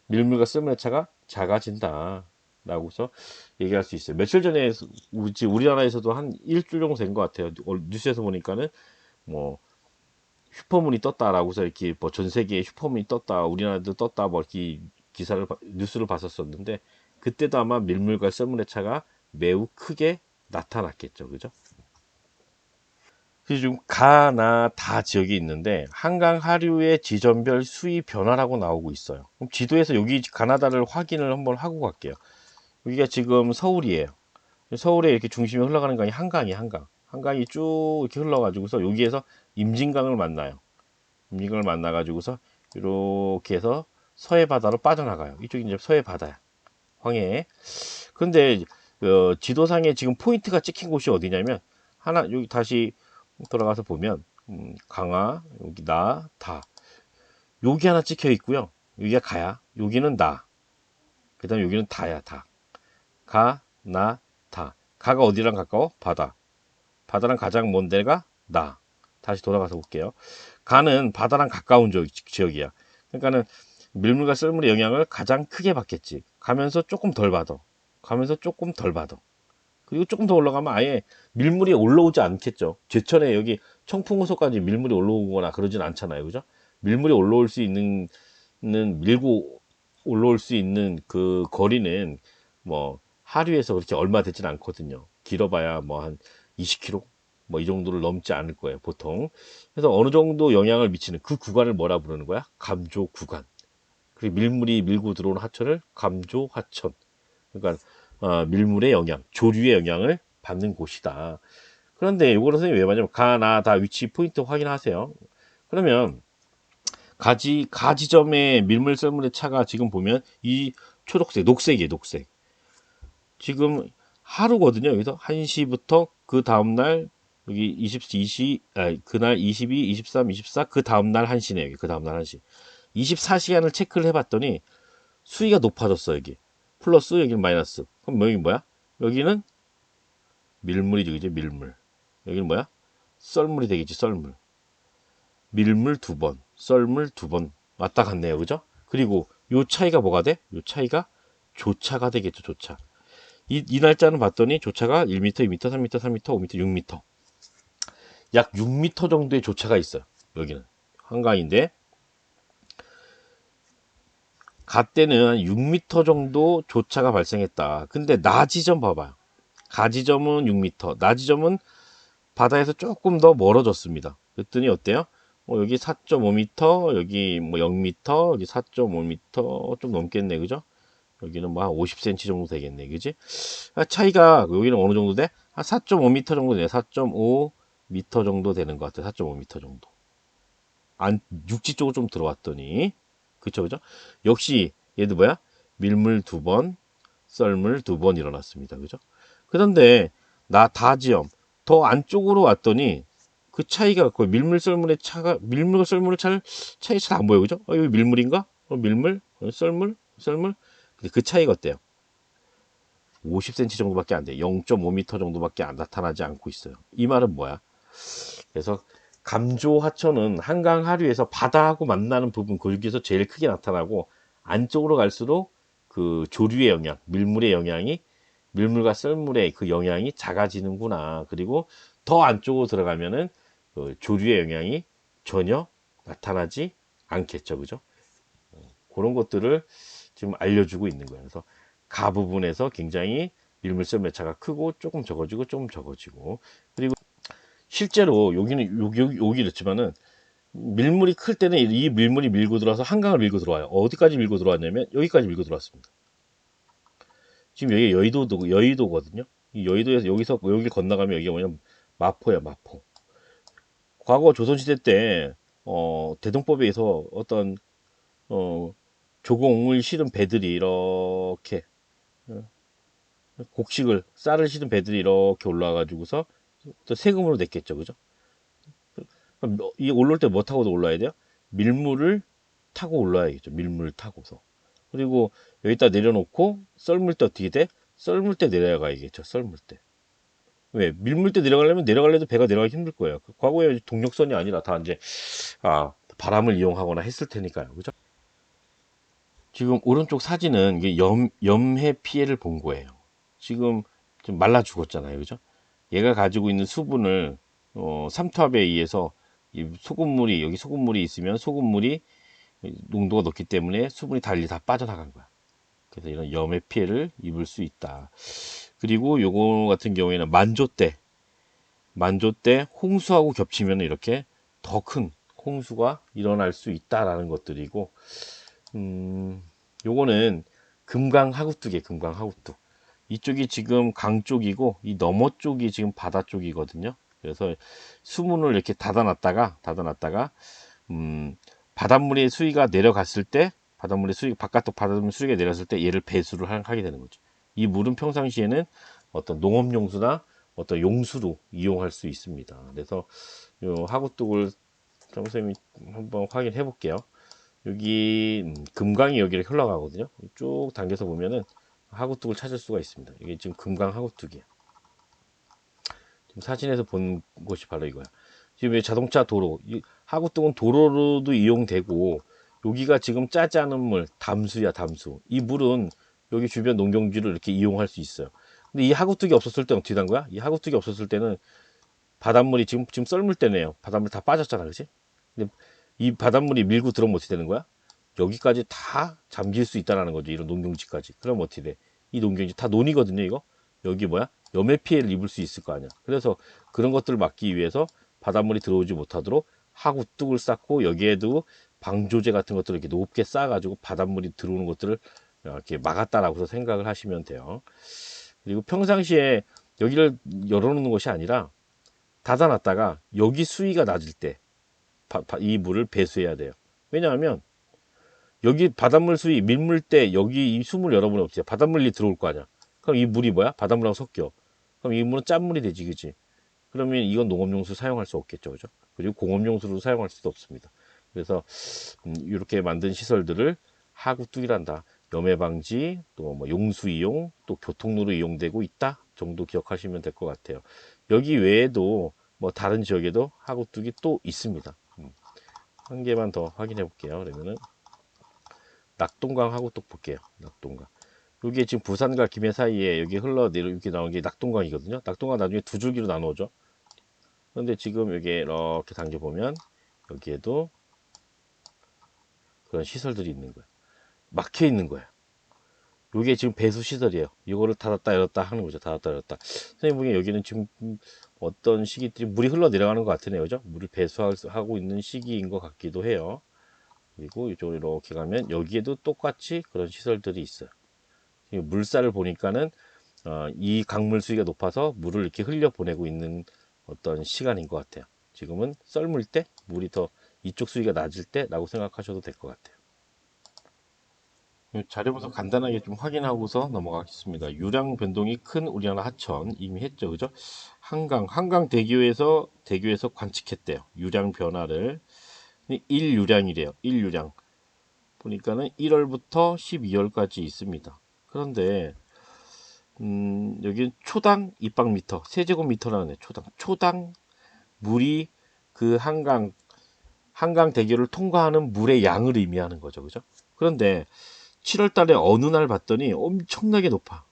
밀물과 썰물의 차가 작아진다. 라고서 얘기할 수 있어요. 며칠 전에 우리나라에서도 한 일주일 정도 된 것 같아요. 뉴스에서 보니까는 뭐 슈퍼문이 떴다라고서 이렇게 뭐 전 세계에 슈퍼문이 떴다, 우리나라도 떴다, 뭐 이렇게 뉴스를 봤었었는데 그때도 아마 밀물과 썰물의 차가 매우 크게 나타났겠죠, 그죠? 그래서 지금 가나 다 지역이 있는데 한강 하류의 지점별 수위 변화라고 나오고 있어요. 그럼 지도에서 여기 가나다를 확인을 한번 하고 갈게요. 여기가 지금 서울이에요. 서울에 이렇게 중심이 흘러가는 강이 한강이 한강. 한강이 쭉 이렇게 흘러가지고서 여기에서 임진강을 만나요. 임진강을 만나가지고서 이렇게 해서 서해 바다로 빠져나가요. 이쪽이 이제 서해 바다야. 황해. 근데 지도상에 지금 포인트가 찍힌 곳이 어디냐면 하나 여기 다시 돌아가서 보면 강화 여기 나 다 여기 하나 찍혀 있고요. 여기가 가야 여기는 나 그다음에 여기는 다야 다 가 나 다 가가 어디랑 가까워? 바다. 바다랑 가장 먼 데가 나. 다시 돌아가서 볼게요. 가는 바다랑 가까운 지역이야. 그러니까는 밀물과 썰물의 영향을 가장 크게 받겠지. 가면서 조금 덜 받아. 가면서 조금 덜 받아. 그리고 조금 더 올라가면 아예 밀물이 올라오지 않겠죠. 제천에 여기 청풍호수까지 밀물이 올라오거나 그러진 않잖아요. 그죠? 밀물이 올라올 수 있는, 밀고 올라올 수 있는 그 거리는 뭐 하류에서 그렇게 얼마 되진 않거든요. 길어봐야 뭐 한 20km? 뭐 이 정도를 넘지 않을 거예요, 보통. 그래서 어느 정도 영향을 미치는 그 구간을 뭐라 부르는 거야? 감조 구간. 그리고 밀물이 밀고 들어오는 하천을 감조 하천. 그러니까 밀물의 영향, 조류의 영향을 받는 곳이다. 그런데 이거를 선생님이 왜 말하냐면 가나다 위치 포인트 확인하세요. 그러면 가 지점의 밀물 썰물의 차가 지금 보면 이 초록색, 녹색이에요, 녹색. 지금 하루거든요. 여기서 1시부터 그 다음날 여기 그날 22, 23, 24, 그 다음날 1시네요. 여기 그 다음날 1시. 24시간을 체크를 해봤더니 수위가 높아졌어, 여기. 플러스, 여기는 마이너스. 그럼 여기 뭐야? 여기는 밀물이죠, 그죠? 밀물. 여기는 뭐야? 썰물이 되겠지, 썰물. 밀물 2번, 썰물 2번 왔다 갔네요, 그죠? 그리고 요 차이가 뭐가 돼? 요 차이가 조차가 되겠죠. 조차. 이 날짜는 봤더니 조차가 1m, 2m, 3m, 4m, 5m, 6m. 약 6m 정도의 조차가 있어요. 여기는 한강인데 갓때는 한 6m 정도 조차가 발생했다. 근데 나지점 봐봐요. 가지점은 6m, 나지점은 바다에서 조금 더 멀어졌습니다. 그랬더니 어때요? 여기 4.5m, 여기 뭐 0m, 여기 4.5m 좀 넘겠네, 그죠? 여기는 뭐 한 50cm 정도 되겠네, 그지? 차이가 여기는 어느 정도 돼? 한 4.5m 정도 돼. 4.5m 정도 되는 것 같아요. 4.5m 정도. 안 육지 쪽으로 좀 들어왔더니, 그쵸, 그죠? 역시 얘도 뭐야? 밀물 2번, 썰물 2번 일어났습니다, 그죠? 그런데 나 다지염 더 안쪽으로 왔더니 그 차이가 거의 밀물 썰물의 차가 밀물과 썰물의 차이 잘 안 보여, 그죠? 여기 밀물인가? 밀물, 썰물, 썰물. 근데 그 차이가 어때요? 50cm 정도밖에 안 돼. 0.5m 정도밖에 안 나타나지 않고 있어요. 이 말은 뭐야? 그래서 감조 하천은 한강 하류에서 바다하고 만나는 부분 거기서 제일 크게 나타나고 안쪽으로 갈수록 그 조류의 영향, 밀물의 영향이 밀물과 썰물의 그 영향이 작아지는구나. 그리고 더 안쪽으로 들어가면은 그 조류의 영향이 전혀 나타나지 않겠죠, 그죠? 그런 것들을 지금 알려주고 있는 거예요. 그래서 가 부분에서 굉장히 밀물성 매차가 크고 조금 적어지고 조금 적어지고 그리고 실제로 여기는 여기 이렇지만은 밀물이 클 때는 이 밀물이 밀고 들어와서 한강을 밀고 들어와요. 어디까지 밀고 들어왔냐면 여기까지 밀고 들어왔습니다. 지금 여기 여의도거든요. 이 여의도에서 여기 건너가면 여기가 뭐냐면 마포야, 마포. 과거 조선시대 때 대동법에 의해서 어떤 어, 조공을 실은 배들이 이렇게 곡식을 쌀을 실은 배들이 이렇게 올라와가지고서 또 세금으로 냈겠죠, 그죠? 그럼 이 올라올 때 뭐 타고도 올라야 돼요? 밀물을 타고 올라야겠죠. 밀물 타고서. 그리고 여기다 내려놓고 썰물 때 어떻게 돼? 썰물 때 내려가야겠죠. 썰물 때. 왜? 밀물 때 내려가려면 내려가려도 배가 내려가기 힘들 거예요. 과거에 동력선이 아니라 다 이제 바람을 이용하거나 했을 테니까요. 그죠? 지금 오른쪽 사진은 이게 염해 피해를 본 거예요. 지금 좀 말라 죽었잖아요. 그죠? 얘가 가지고 있는 수분을 삼투압에 의해서 이 소금물이 여기 소금물이 있으면 소금물이 농도가 높기 때문에 수분이 달리 다 빠져나간 거야. 그래서 이런 염해 피해를 입을 수 있다. 그리고 요거 같은 경우에는 만조 때 홍수하고 겹치면 이렇게 더 큰 홍수가 일어날 수 있다라는 것들이고 요거는 금강 하구뚝. 이쪽이 지금 강 쪽이고 이 너머 쪽이 지금 바다 쪽이거든요. 그래서 수문을 이렇게 닫아놨다가 바닷물의 수위가 내려갔을 때 바깥쪽 바닷물 수위가 내렸을 때 얘를 배수를 하게 되는 거죠. 이 물은 평상시에는 어떤 농업용수나 어떤 용수로 이용할 수 있습니다. 그래서 요 하구뚝을 선생님이 한번 확인해 볼게요. 여기 금강이 여기를 흘러가거든요. 쭉 당겨서 보면은 하구뚝을 찾을 수가 있습니다. 이게 지금 금강 하구뚝이에요. 지금 사진에서 본 곳이 바로 이거야. 지금 자동차 도로, 하구뚝은 도로로도 이용되고 여기가 지금 짜지 않은 물, 담수야, 담수. 이 물은 여기 주변 농경지를 이렇게 이용할 수 있어요. 근데 이 하구뚝이 없었을 때는 어떻게 된 거야? 이 하구뚝이 없었을 때는 바닷물이 지금 썰물 때네요. 바닷물 다 빠졌잖아, 그렇지? 근데 이 바닷물이 밀고 들어오면 어떻게 되는 거야? 여기까지 다 잠길 수 있다는 거죠. 이런 농경지까지. 그럼 어떻게 돼? 이 농경지 다 논이거든요, 이거. 여기 뭐야? 염해 피해를 입을 수 있을 거 아니야. 그래서 그런 것들을 막기 위해서 바닷물이 들어오지 못하도록 하구뚝을 쌓고 여기에도 방조제 같은 것들을 이렇게 높게 쌓아가지고 바닷물이 들어오는 것들을 이렇게 막았다라고 생각을 하시면 돼요. 그리고 평상시에 여기를 열어놓는 것이 아니라 닫아놨다가 여기 수위가 낮을 때 이 물을 배수해야 돼요. 왜냐하면 여기 바닷물 수위 밀물 때 여기 이 수물 여러분이 없어요. 바닷물이 들어올 거 아니야. 그럼 이 물이 뭐야? 바닷물하고 섞여. 그럼 이 물은 짠물이 되지, 그지? 그러면 이건 농업용수 사용할 수 없겠죠, 그죠? 그리고 공업용수로 사용할 수도 없습니다. 그래서 이렇게 만든 시설들을 하구뚝이란다. 염해 방지, 또 뭐 용수 이용, 또 교통로로 이용되고 있다 정도 기억하시면 될 것 같아요. 여기 외에도 뭐 다른 지역에도 하구뚝이 또 있습니다. 한 개만 더 확인해 볼게요. 그러면은 낙동강 하구뚝 볼게요. 낙동강. 이게 지금 부산과 김해 사이에 여기 흘러내려 이렇게 나온 게 낙동강이거든요. 낙동강 나중에 두 줄기로 나누어져. 그런데 지금 여기 이렇게 당겨보면 여기에도 그런 시설들이 있는 거예요. 막혀 있는 거예요. 이게 지금 배수 시설이에요. 이거를 닫았다 열었다 하는 거죠. 닫았다 열었다. 선생님 보기엔 여기는 지금 어떤 시기들이 물이 흘러 내려가는 것 같으네요. 그죠? 물을 배수하고 있는 시기인 것 같기도 해요. 그리고 이쪽으로 이렇게 가면 여기에도 똑같이 그런 시설들이 있어요. 물살을 보니까는 이 강물 수위가 높아서 물을 이렇게 흘려 보내고 있는 어떤 시간인 것 같아요. 지금은 썰물 때 물이 더 이쪽 수위가 낮을 때라고 생각하셔도 될 것 같아요. 자료 분석 간단하게 좀 확인하고서 넘어가겠습니다. 유량 변동이 큰 우리나라 하천 이미 했죠, 그죠? 한강 대교에서 관측했대요. 유량 변화를 1유량이래요. 1유량 보니까는 1월부터 12월까지 있습니다. 그런데 여기는 초당 입방미터 세제곱미터라는 초당 물이 그 한강 대교를 통과하는 물의 양을 의미하는 거죠, 그죠? 그런데 7월 달에 어느 날 봤더니 엄청나게 높아.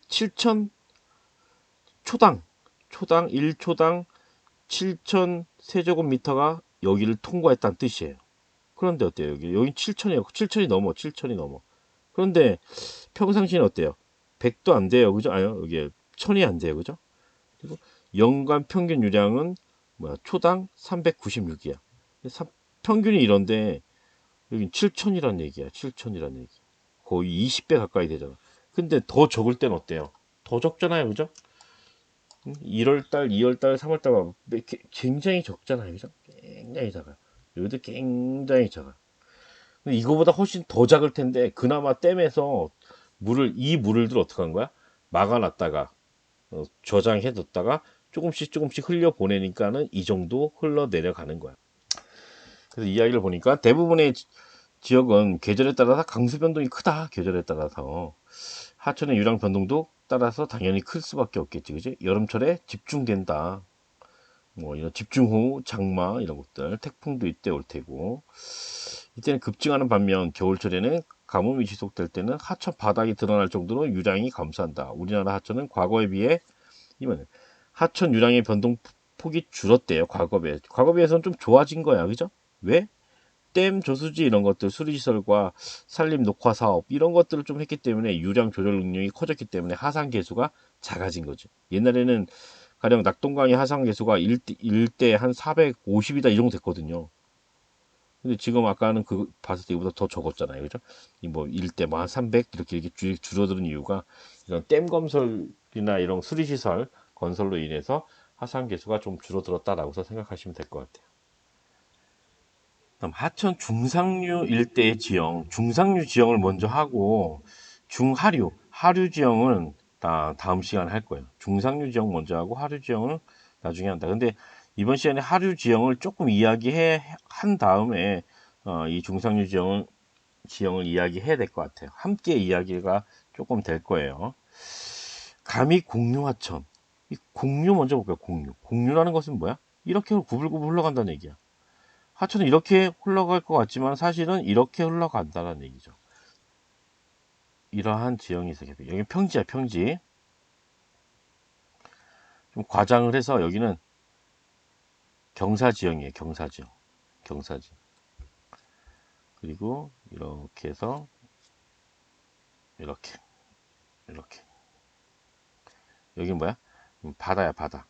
7천 초당 1초당 7천 세제곱미터가 여기를 통과했다는 뜻이에요. 그런데 어때요? 여기 7천이에요. 7천이 넘어. 그런데 평상시는 어때요? 100도 안 돼요. 그죠? 아니요. 여기 1000이 안 돼요. 그죠? 그리고 연간 평균 유량은 초당 396이야. 평균이 이런데 여긴 7천이란 얘기야. 7천이란 얘기. 거의 20배 가까이 되잖아. 근데 더 적을 땐 어때요? 더 적잖아요. 그죠? 1월달, 2월달, 3월달 굉장히 적잖아요. 그죠? 굉장히 작아요. 여기도 굉장히 작아요. 근데 이거보다 훨씬 더 작을 텐데 그나마 댐에서 이 물을 어떻게 한 거야? 막아놨다가 저장해뒀다가 조금씩 흘려 보내니까는 이 정도 흘러 내려가는 거야. 그래서 이야기를 보니까 대부분의 지역은 계절에 따라서 강수 변동이 크다. 계절에 따라서 하천의 유량 변동도 따라서 당연히 클 수밖에 없겠지, 그지? 여름철에 집중된다. 뭐 이런 집중호우, 장마 이런 것들, 태풍도 이때 올 테고 이때는 급증하는 반면 겨울철에는 가뭄이 지속될 때는 하천 바닥이 드러날 정도로 유량이 감소한다. 우리나라 하천은 과거에 비해 이번에 하천 유량의 변동 폭이 줄었대요. 과거에 비해서는 좀 좋아진 거야, 그죠? 왜? 댐 조수지 이런 것들 수리시설과 산림 녹화 사업 이런 것들을 좀 했기 때문에 유량 조절 능력이 커졌기 때문에 하상 개수가 작아진 거죠. 옛날에는 가령 낙동강의 하상 개수가 1대 한 450이다 이 정도 됐거든요. 근데 지금 아까는 그 봤을 때 이보다 더 적었잖아요. 그죠? 이뭐 1대 뭐 한 300 이렇게 줄어드는 이유가 이런 댐 건설이나 이런 수리시설 건설로 인해서 하상 개수가 좀 줄어들었다라고 생각하시면 될 것 같아요. 그럼 하천 중상류 일대의 지형, 중상류 지형을 먼저 하고 하류 지형은 다음 시간에 할 거예요. 중상류 지형 먼저 하고 하류 지형은 나중에 한다. 근데 이번 시간에 하류 지형을 조금 한 다음에 이 중상류 지형을 이야기해야 될 것 같아요. 함께 이야기가 조금 될 거예요. 감히 공류하천. 이 공류 먼저 볼까요? 공류라는 것은 뭐야? 이렇게 구불구불 흘러간다는 얘기야. 하천은 이렇게 흘러갈 것 같지만 사실은 이렇게 흘러간다는 얘기죠. 이러한 지형이 있어요. 여기 평지야, 평지. 좀 과장을 해서 여기는 경사지형이에요. 경사지형. 그리고 이렇게 해서 이렇게. 여기 뭐야? 바다야, 바다.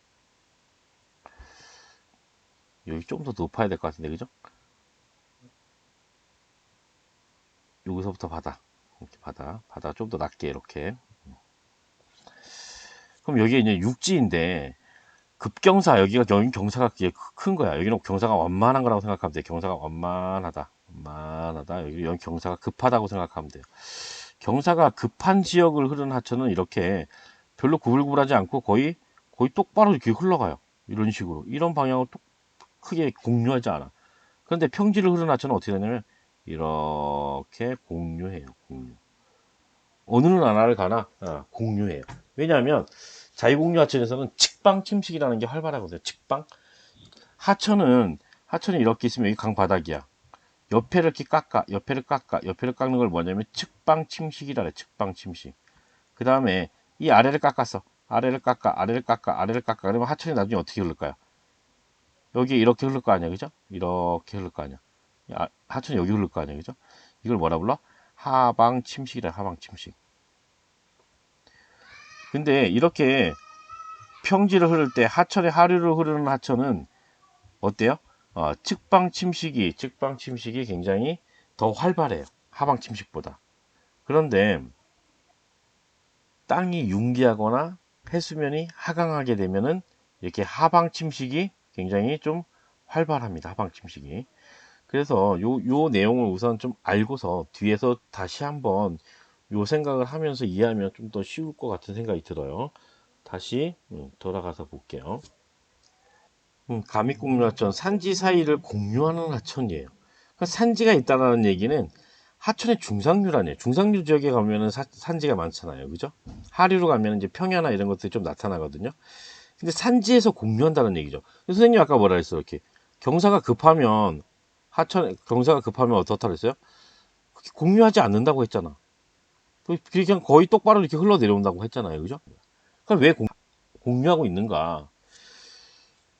여기 좀 더 높아야 될 것 같은데, 그죠? 여기서부터 바다. 이렇게 바다 좀 더 낮게 이렇게. 그럼 여기 이제 육지인데 여기 경사가 큰 거야. 여기는 경사가 완만한 거라고 생각하면 돼. 경사가 완만하다. 여기 경사가 급하다고 생각하면 돼요. 경사가 급한 지역을 흐르는 하천은 이렇게 별로 구불구불하지 않고 거의 똑바로 이렇게 흘러가요. 이런 식으로. 이런 방향을 크게 공유하지 않아. 그런데 평지를 흐르는 하천은 어떻게 되냐면 이렇게 공유해요. 어느 나라를 가나 공유해요. 왜냐하면 자유공유 하천에서는 측방 침식이라는 게 활발하거든요. 측방 하천이 이렇게 있으면 여기 강 바닥이야. 옆에를 이렇게 깎아, 옆에를 깎는 걸 뭐냐면 측방 침식이라 그래. 측방 침식. 그 다음에 이 아래를 깎았어. 아래를 깎아, 아래를 깎아, 아래를 깎아. 그러면 하천이 나중에 어떻게 흐를까요? 여기 이렇게 흐를 거 아니야, 그죠? 이렇게 흐를 거 아니야. 하천이 여기 흐를 거 아니야, 그죠? 이걸 뭐라 불러? 하방 침식이라, 하방 침식. 근데 이렇게 평지를 흐를 때 하천의 하류로 흐르는 하천은 어때요? 측방 침식이 굉장히 더 활발해요. 하방 침식보다. 그런데 땅이 융기하거나 해수면이 하강하게 되면은 이렇게 하방 침식이 굉장히 좀 활발합니다. 하방 침식이. 그래서 요 내용을 우선 좀 알고서 뒤에서 다시 한번 요 생각을 하면서 이해하면 좀 더 쉬울 것 같은 생각이 들어요. 다시 돌아가서 볼게요. 감익공유하천 산지 사이를 공유하는 하천이에요. 그러니까 산지가 있다는 얘기는 하천의 중상류라네요. 중상류 지역에 가면은 산지가 많잖아요, 그죠? 하류로 가면 이제 평야나 이런 것들이 좀 나타나거든요. 근데 산지에서 공유한다는 얘기죠. 선생님 아까 뭐라 했어요? 이렇게 경사가 급하면 경사가 급하면 어떻다 그랬어요? 그렇게 공유하지 않는다고 했잖아. 그냥 거의 똑바로 이렇게 흘러내려온다고 했잖아요, 그죠? 그럼 왜 공유하고 있는가?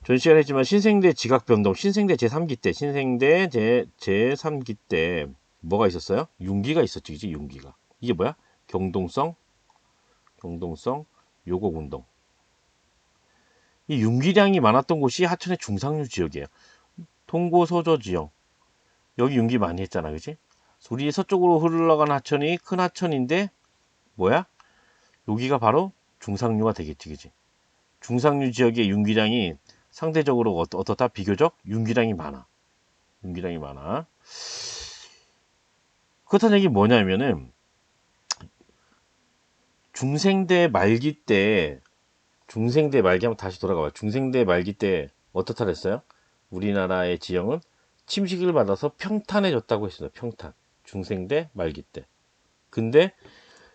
전 시간에 했지만 신생대 지각변동, 신생대 제3기 때, 신생대 제3기 때 뭐가 있었어요? 융기가 있었지, 그지? 융기가. 이게 뭐야? 경동성, 요곡운동. 이 융기량이 많았던 곳이 하천의 중상류 지역이에요. 통고 소저 지역. 여기 융기 많이 했잖아, 그지? 우리 서쪽으로 흘러가는 하천이 큰 하천인데 뭐야? 여기가 바로 중상류가 되겠지, 그지? 중상류 지역의 융기량이 상대적으로 어떻다? 비교적 융기량이 많아. 융기량이 많아. 그렇다는 얘기 뭐냐면은 중생대 말기 한번 다시 돌아가봐. 중생대 말기 때 어떻다 그랬어요? 우리나라의 지형은 침식을 받아서 평탄해졌다고 했습니다. 평탄. 중생대 말기 때. 근데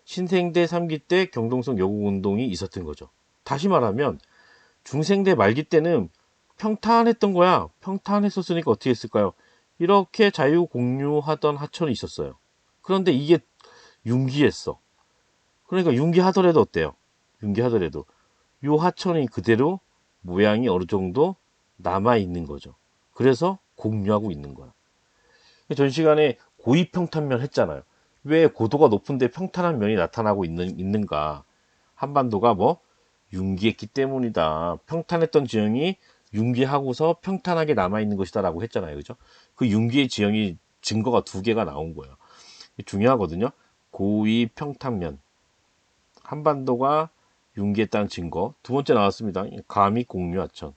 신생대 3기 때 경동성 요곡운동이 있었던 거죠. 다시 말하면 중생대 말기 때는 평탄했던 거야. 평탄했었으니까 어떻게 했을까요? 이렇게 자유공유하던 하천이 있었어요. 그런데 이게 융기했어. 그러니까 융기하더라도 어때요? 융기하더라도 요 하천이 그대로 모양이 어느 정도 남아 있는 거죠. 그래서 공유하고 있는 거야. 전 시간에 고위평탄면 했잖아요. 왜 고도가 높은데 평탄한 면이 나타나고 있는가? 한반도가 뭐 융기했기 때문이다. 평탄했던 지형이 융기하고서 평탄하게 남아 있는 것이다라고 했잖아요. 그죠? 그 융기의 지형이 증거가 두 개가 나온 거예요. 중요하거든요. 고위평탄면. 한반도가 융기했다는 증거. 두 번째 나왔습니다. 감익공유하천.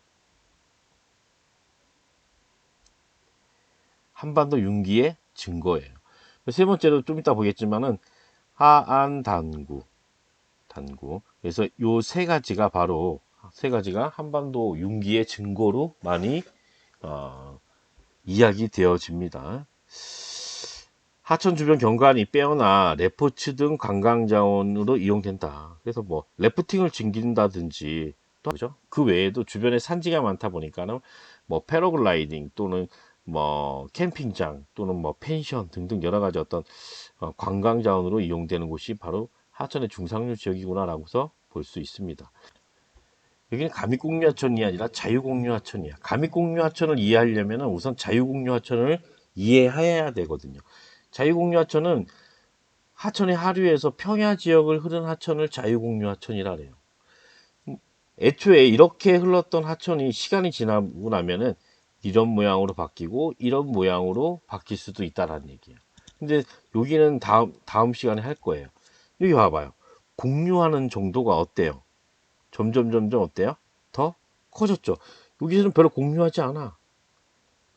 한반도 융기의 증거예요. 세 번째로 좀 이따 보겠지만은 하안단구. 그래서 요 세 가지가 바로 한반도 융기의 증거로 많이 이야기되어집니다. 하천 주변 경관이 빼어나 레포츠 등 관광 자원으로 이용된다. 그래서 뭐 래프팅을 즐긴다든지 또 그죠? 그 외에도 주변에 산지가 많다 보니까는 뭐 패러글라이딩 또는 뭐 캠핑장 또는 뭐 펜션 등등 여러 가지 어떤 관광 자원으로 이용되는 곳이 바로 하천의 중상류 지역이구나라고서 볼 수 있습니다. 여기는 감익공유하천이 아니라 자유공유하천이야. 감익공유하천을 이해하려면 우선 자유공유하천을 이해해야 되거든요. 자유공유하천은 하천의 하류에서 평야 지역을 흐른 하천을 자유공유하천이라 그래요. 애초에 이렇게 흘렀던 하천이 시간이 지나고 나면은 이런 모양으로 바뀌고 이런 모양으로 바뀔 수도 있다라는 얘기예요. 근데 여기는 다음 시간에 할 거예요. 여기 봐봐요. 공유하는 정도가 어때요? 점점 어때요? 더 커졌죠. 여기서는 별로 공유하지 않아.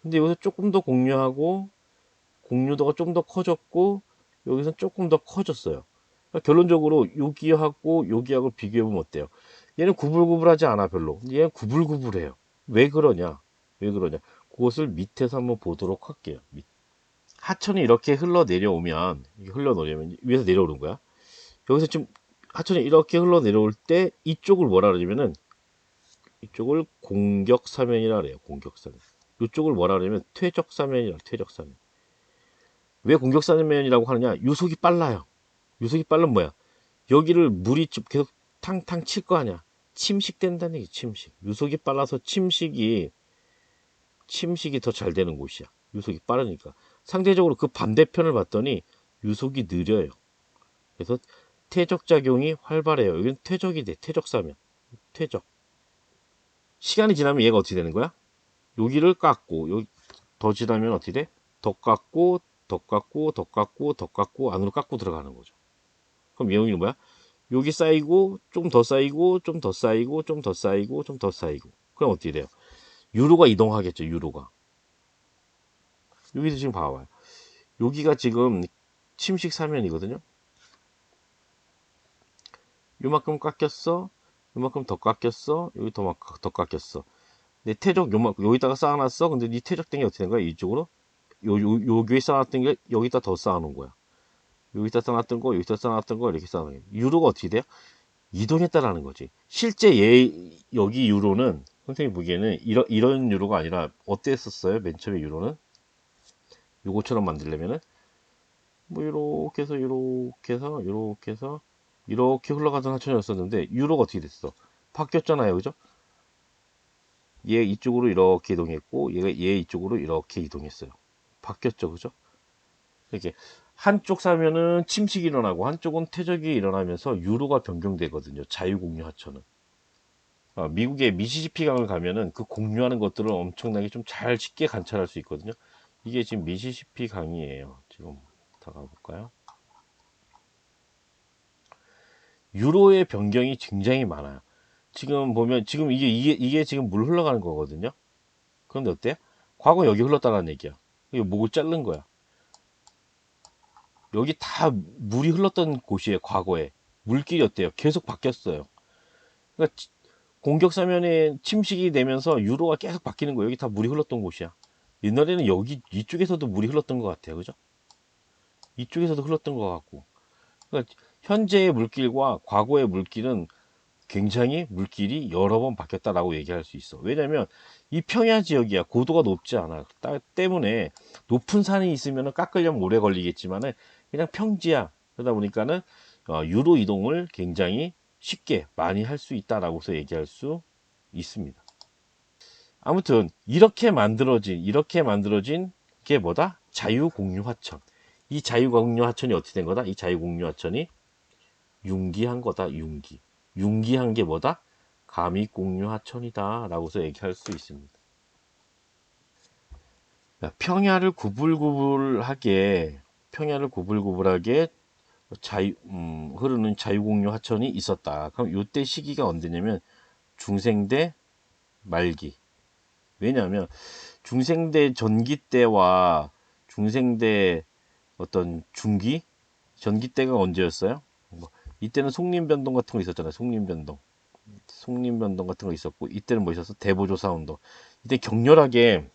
근데 여기서 조금 더 공유하고 공유도가 좀 더 커졌고 여기서는 조금 더 커졌어요. 그러니까 결론적으로 여기하고 비교해보면 어때요? 얘는 구불구불하지 않아 별로. 얘는 구불구불해요. 왜 그러냐? 그것을 밑에서 한번 보도록 할게요. 하천이 이렇게 흘러내려오면 위에서 내려오는 거야. 여기서 지금 하천이 이렇게 흘러내려올 때 이쪽을 뭐라 그러냐면은 이쪽을 공격사면이라 그래요. 공격사면. 이쪽을 뭐라 그러냐면 퇴적사면이라 퇴적사면. 왜 공격사면이라고 하느냐? 유속이 빨라요. 유속이 빠르면 뭐야? 여기를 물이 계속 탕탕 칠 거 아니야. 침식된다는 얘기, 침식. 유속이 빨라서 침식이 더 잘 되는 곳이야. 유속이 빠르니까. 상대적으로 그 반대편을 봤더니 유속이 느려요. 그래서 퇴적작용이 활발해요. 여기는 퇴적이 돼. 퇴적사면. 퇴적. 시간이 지나면 얘가 어떻게 되는 거야? 여기를 깎고, 여기 더 지나면 어떻게 돼? 더 깎고, 더 깎고, 더 깎고, 더 깎고, 안으로 깎고 들어가는 거죠. 그럼 여기는 뭐야? 여기 쌓이고, 좀 더 쌓이고, 좀 더 쌓이고, 좀 더 쌓이고, 좀 더 쌓이고. 그럼 어떻게 돼요? 유로가 이동하겠죠, 유로가. 여기도 지금 봐봐요. 여기가 지금 침식 사면이거든요. 요만큼 깎였어. 요만큼 더 깎였어. 여기 더 깎였어. 내 퇴적 요만큼 여기다가 쌓아놨어. 근데 네 퇴적된 게 어떻게 된 거야? 이쪽으로 여기에 쌓아놨던 게 여기다 더 쌓아놓은 거야. 여기다 쌓아놨던 거, 여기다 쌓아놨던 거 이렇게 쌓아놓은 거야. 유로가 어떻게 돼요? 이동했다라는 거지. 실제 여기 유로는 선생님이 보기에는 이런 유로가 아니라 어땠었어요? 맨 처음에 유로는 요거처럼 만들려면은 뭐 이렇게 해서 이렇게 해서 이렇게 해서 이렇게 흘러가던 하천이었었는데 유로가 어떻게 됐어? 바뀌었잖아요, 그죠? 얘 이쪽으로 이렇게 이동했고 얘 이쪽으로 이렇게 이동했어요. 바뀌었죠, 그죠? 이렇게 한쪽 사면은 침식이 일어나고 한쪽은 퇴적이 일어나면서 유로가 변경되거든요. 자유공유 하천은. 미국의 미시시피 강을 가면은 그 공유하는 것들을 엄청나게 좀 잘 쉽게 관찰할 수 있거든요. 이게 지금 미시시피 강이에요. 지금 다 가볼까요? 유로의 변경이 굉장히 많아요. 지금 보면 지금 이게 지금 물 흘러가는 거거든요. 그런데 어때? 과거 여기 흘렀다는 얘기야. 이거 목을 자른 거야. 여기 다 물이 흘렀던 곳이에요. 과거에 물길이 어때요? 계속 바뀌었어요. 그러니까 공격 사면에 침식이 되면서 유로가 계속 바뀌는 거예요. 여기 다 물이 흘렀던 곳이야. 옛날에는 여기 이쪽에서도 물이 흘렀던 것 같아요. 그죠? 이쪽에서도 흘렀던 것 같고. 그러니까 현재의 물길과 과거의 물길은 굉장히 물길이 여러 번 바뀌었다라고 얘기할 수 있어. 왜냐면 이 평야 지역이야. 고도가 높지 않아. 때문에 높은 산이 있으면 깎으려면 오래 걸리겠지만은 그냥 평지야. 그러다 보니까는 유로 이동을 굉장히 쉽게 많이 할 수 있다라고서 얘기할 수 있습니다. 아무튼 이렇게 만들어진 게 뭐다? 자유공유하천. 이 자유공유하천이 어떻게 된 거다? 이 자유공유하천이 융기한 거다. 융기한 게 뭐다? 감익공유하천이다 라고서 얘기할 수 있습니다. 평야를 구불구불하게 흐르는 자유공유하천이 있었다. 그럼 이때 시기가 언제냐면 중생대 말기. 왜냐하면 중생대 전기 때와 중생대 어떤 중기 전기 때가 언제였어요? 뭐 이때는 속림변동 같은 거 있었잖아요. 속림변동 같은 거 있었고, 이때는 뭐 있었어? 대보조사 운동. 이때 격렬하게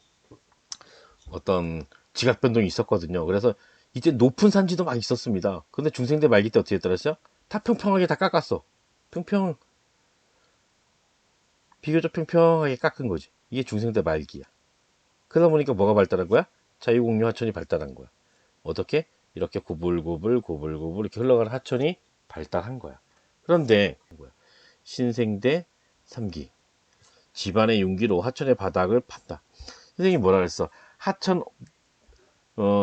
어떤 지각변동이 있었거든요. 그래서 이때 높은 산지도 막 있었습니다. 근데 중생대 말기 때 어떻게 했더랬어요? 다 평평하게 다 깎았어. 평평 비교적 평평하게 깎은 거지. 이게 중생대 말기야. 그러다 보니까 뭐가 발달한 거야? 자유공유 하천이 발달한 거야. 어떻게? 이렇게 구불구불 이렇게 흘러가는 하천이 발달한 거야. 그런데 신생대 3기 집안의 용기로 하천의 바닥을 판다. 선생님이 뭐라 그랬어? 하천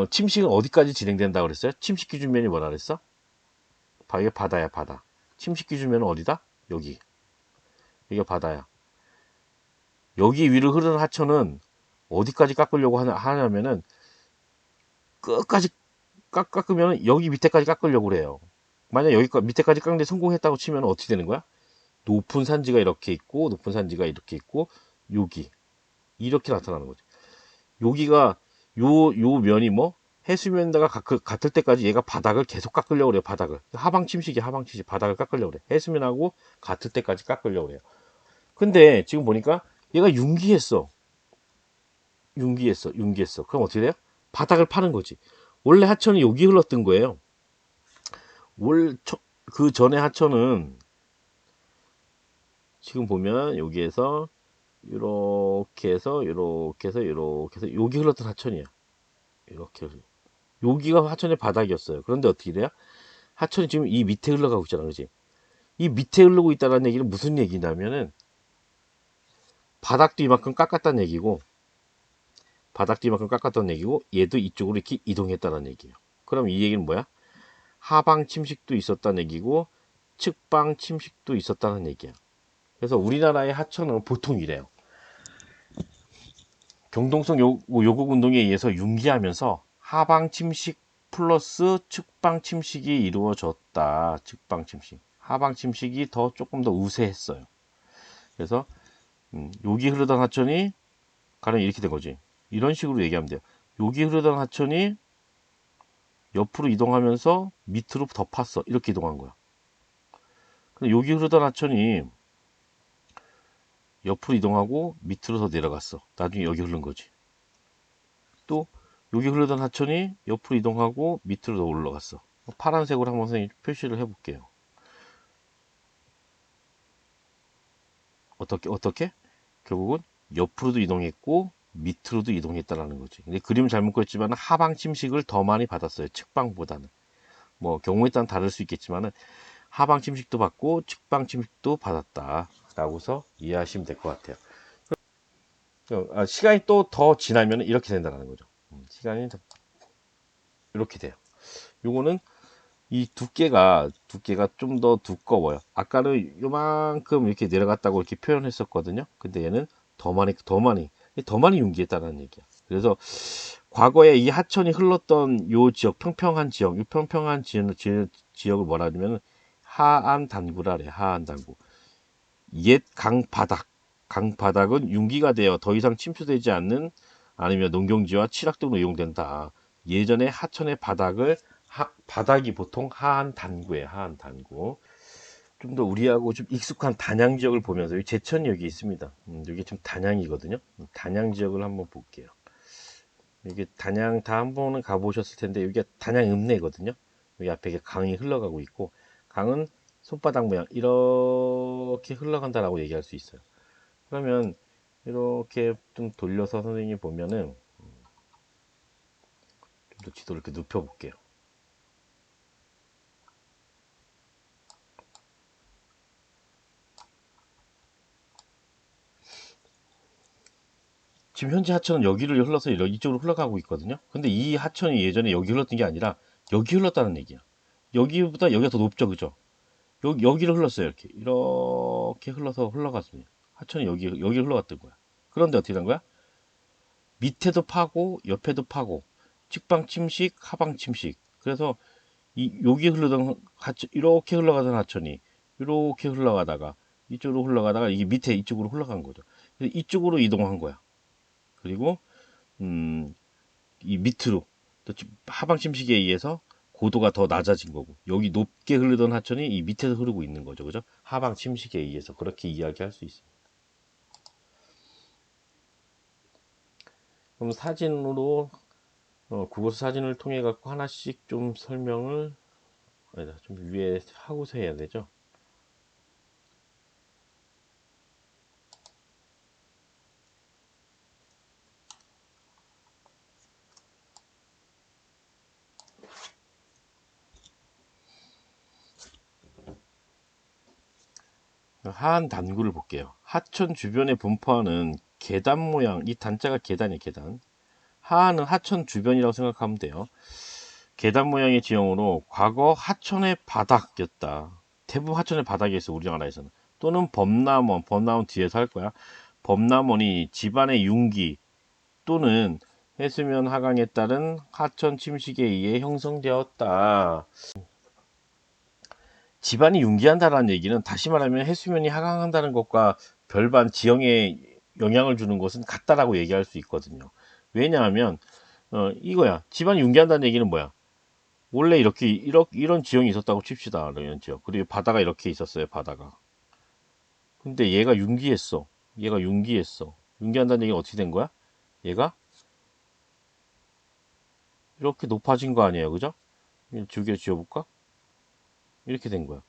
침식은 어디까지 진행된다 그랬어요? 침식 기준면이 뭐라 그랬어? 이게 바다야, 바다. 침식 기준면은 어디다? 여기. 이게 바다야. 여기 위를 흐르는 하천은 어디까지 깎으려고 하냐면은 끝까지 깎으면 여기 밑에까지 깎으려고 그래요. 만약 여기 밑에까지 깎는데 성공했다고 치면 어떻게 되는 거야? 높은 산지가 이렇게 있고 높은 산지가 이렇게 있고 여기 이렇게 나타나는 거죠. 여기가 요 면이 뭐 해수면다가 같을 때까지 얘가 바닥을 계속 깎으려고 그래요. 바닥을 하방 침식이 바닥을 깎으려고 그래. 해수면하고 같을 때까지 깎으려고 그래요. 근데 지금 보니까 얘가 융기했어. 그럼 어떻게 돼요? 바닥을 파는 거지. 원래 하천이 여기 흘렀던 거예요. 그 전에 하천은 지금 보면 여기에서 이렇게 해서 여기 흘렀던 하천이야. 이렇게 여기가 하천의 바닥이었어요. 그런데 어떻게 돼요? 하천이 지금 이 밑에 흘러가고 있잖아, 그지? 이 밑에 흐르고 있다는 얘기는 무슨 얘기냐면은 바닥도 이만큼 깎았다는 얘기고, 바닥도 이만큼 깎았다는 얘기고, 얘도 이쪽으로 이렇게 이동했다는 얘기예요. 그럼 이 얘기는 뭐야? 하방 침식도 있었다는 얘기고, 측방 침식도 있었다는 얘기야. 그래서 우리나라의 하천은 보통 이래요. 경동성 요국 운동에 의해서 융기하면서 하방 침식 플러스 측방 침식이 이루어졌다. 측방 침식. 하방 침식이 더 조금 더 우세했어요. 그래서 여기 흐르던 하천이 가령 이렇게 된 거지. 이런 식으로 얘기하면 돼요. 여기 흐르던 하천이 옆으로 이동하면서 밑으로 덮었어. 이렇게 이동한 거야. 근데 여기 흐르던 하천이 옆으로 이동하고 밑으로 더 내려갔어. 나중에 여기 흐른 거지. 또 여기 흐르던 하천이 옆으로 이동하고 밑으로 더 올라갔어. 파란색으로 한번 선생님 표시를 해볼게요. 어떻게? 결국은 옆으로도 이동했고 밑으로도 이동했다라는 거지. 근데 그림 잘못 그렸지만 하방 침식을 더 많이 받았어요. 측방보다는. 뭐 경우에 따라 다를 수 있겠지만은 하방 침식도 받고 측방 침식도 받았다라고서 이해하시면 될 것 같아요. 시간이 또 더 지나면 이렇게 된다는 거죠. 시간이 이렇게 돼요. 요거는 이 두께가 좀 더 두꺼워요. 아까는 요만큼 이렇게 내려갔다고 이렇게 표현했었거든요. 근데 얘는 더 많이 융기했다는 얘기야. 그래서 과거에 이 하천이 흘렀던 요 지역, 평평한 지역, 이 평평한 지역을 뭐라 하냐면 하안 단구라 그래. 하안 단구. 옛 강바닥은 융기가 되어 더 이상 침수되지 않는 아니면 농경지와 칠학 등으로 이용된다. 예전에 하천의 바닥이 보통 하안 단구예요. 하안 단구. 좀 더 우리하고 좀 익숙한 단양 지역을 보면서 여기 제천이 여기 있습니다. 여기 좀 단양이거든요. 단양 지역을 한번 볼게요. 여기 단양 다 한 번은 가보셨을 텐데 여기가 단양 읍내거든요. 여기 앞에 강이 흘러가고 있고 강은 손바닥 모양 이렇게 흘러간다라고 얘기할 수 있어요. 그러면 이렇게 좀 돌려서 선생님이 보면은 좀 더 지도를 이렇게 눕혀 볼게요. 지금 현재 하천은 여기를 흘러서 이쪽으로 흘러가고 있거든요. 근데 이 하천이 예전에 여기 흘렀던 게 아니라 여기 흘렀다는 얘기야. 여기보다 여기가 더 높죠, 그죠? 여기를 흘렀어요. 이렇게 흘러서 흘러갔어요. 하천이 여기 흘러갔던 거야. 그런데 어떻게 된 거야? 밑에도 파고 옆에도 파고 측방 침식, 하방 침식. 그래서 여기 흐르던 하천, 이렇게 흘러가던 하천이 이렇게 흘러가다가 이쪽으로 흘러가다가 이게 밑에 이쪽으로 흘러간 거죠. 그래서 이쪽으로 이동한 거야. 그리고 이 밑으로 또 하방 침식에 의해서 고도가 더 낮아진 거고 여기 높게 흐르던 하천이 이 밑에서 흐르고 있는 거죠. 그죠? 하방 침식에 의해서 그렇게 이야기할 수 있습니다. 그럼 사진으로 국어 사진을 통해 갖고 하나씩 좀 설명을 아니다, 좀 위에 하고서 해야 되죠. 하한 단구를 볼게요. 하천 주변에 분포하는 계단 모양, 이 단자가 계단이에요, 계단. 하한은 하천 주변이라고 생각하면 돼요. 계단 모양의 지형으로 과거 하천의 바닥이었다. 대부분 하천의 바닥이었어, 우리나라에서는. 또는 범람원 뒤에서 할 거야. 범람원이 집안의 융기 또는 해수면 하강에 따른 하천 침식에 의해 형성되었다. 집안이 융기한다는 얘기는 다시 말하면 해수면이 하강한다는 것과 별반 지형에 영향을 주는 것은 같다라고 얘기할 수 있거든요. 왜냐하면 이거야. 집안이 융기한다는 얘기는 뭐야? 원래 이런 지형이 있었다고 칩시다. 이런 지형. 그리고 바다가 이렇게 있었어요. 바다가. 근데 얘가 융기했어. 얘가 융기했어. 융기한다는 얘기는 어떻게 된 거야? 얘가 이렇게 높아진 거 아니에요. 그죠? 두 개를 지어볼까? 이렇게 된 거야.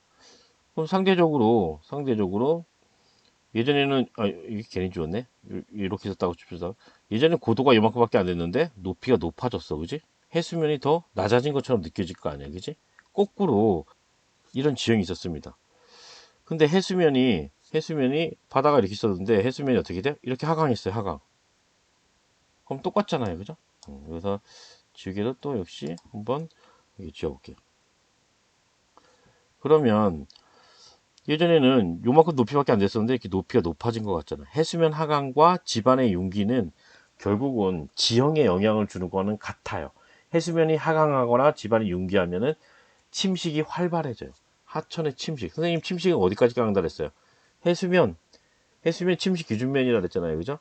그럼 상대적으로 예전에는 이게 괜히 주었네. 이렇게 있었다고 칩시다. 예전에 고도가 이만큼밖에 안 됐는데 높이가 높아졌어, 그지? 해수면이 더 낮아진 것처럼 느껴질 거 아니야, 그지? 거꾸로 이런 지형이 있었습니다. 근데 해수면이 바다가 이렇게 있었는데 해수면이 어떻게 돼? 이렇게 하강했어요, 하강. 그럼 똑같잖아요, 그죠? 그래서 지우개도 또 역시 한번 여기 지어볼게요. 그러면 예전에는 요만큼 높이밖에 안 됐었는데 이렇게 높이가 높아진 것 같잖아요. 해수면 하강과 집안의 융기는 결국은 지형에 영향을 주는 거는 같아요. 해수면이 하강하거나 집안이 융기하면은 침식이 활발해져요. 하천의 침식. 선생님 침식은 어디까지 강한다 그랬어요? 해수면, 해수면 침식 기준면이라 그랬잖아요. 그죠?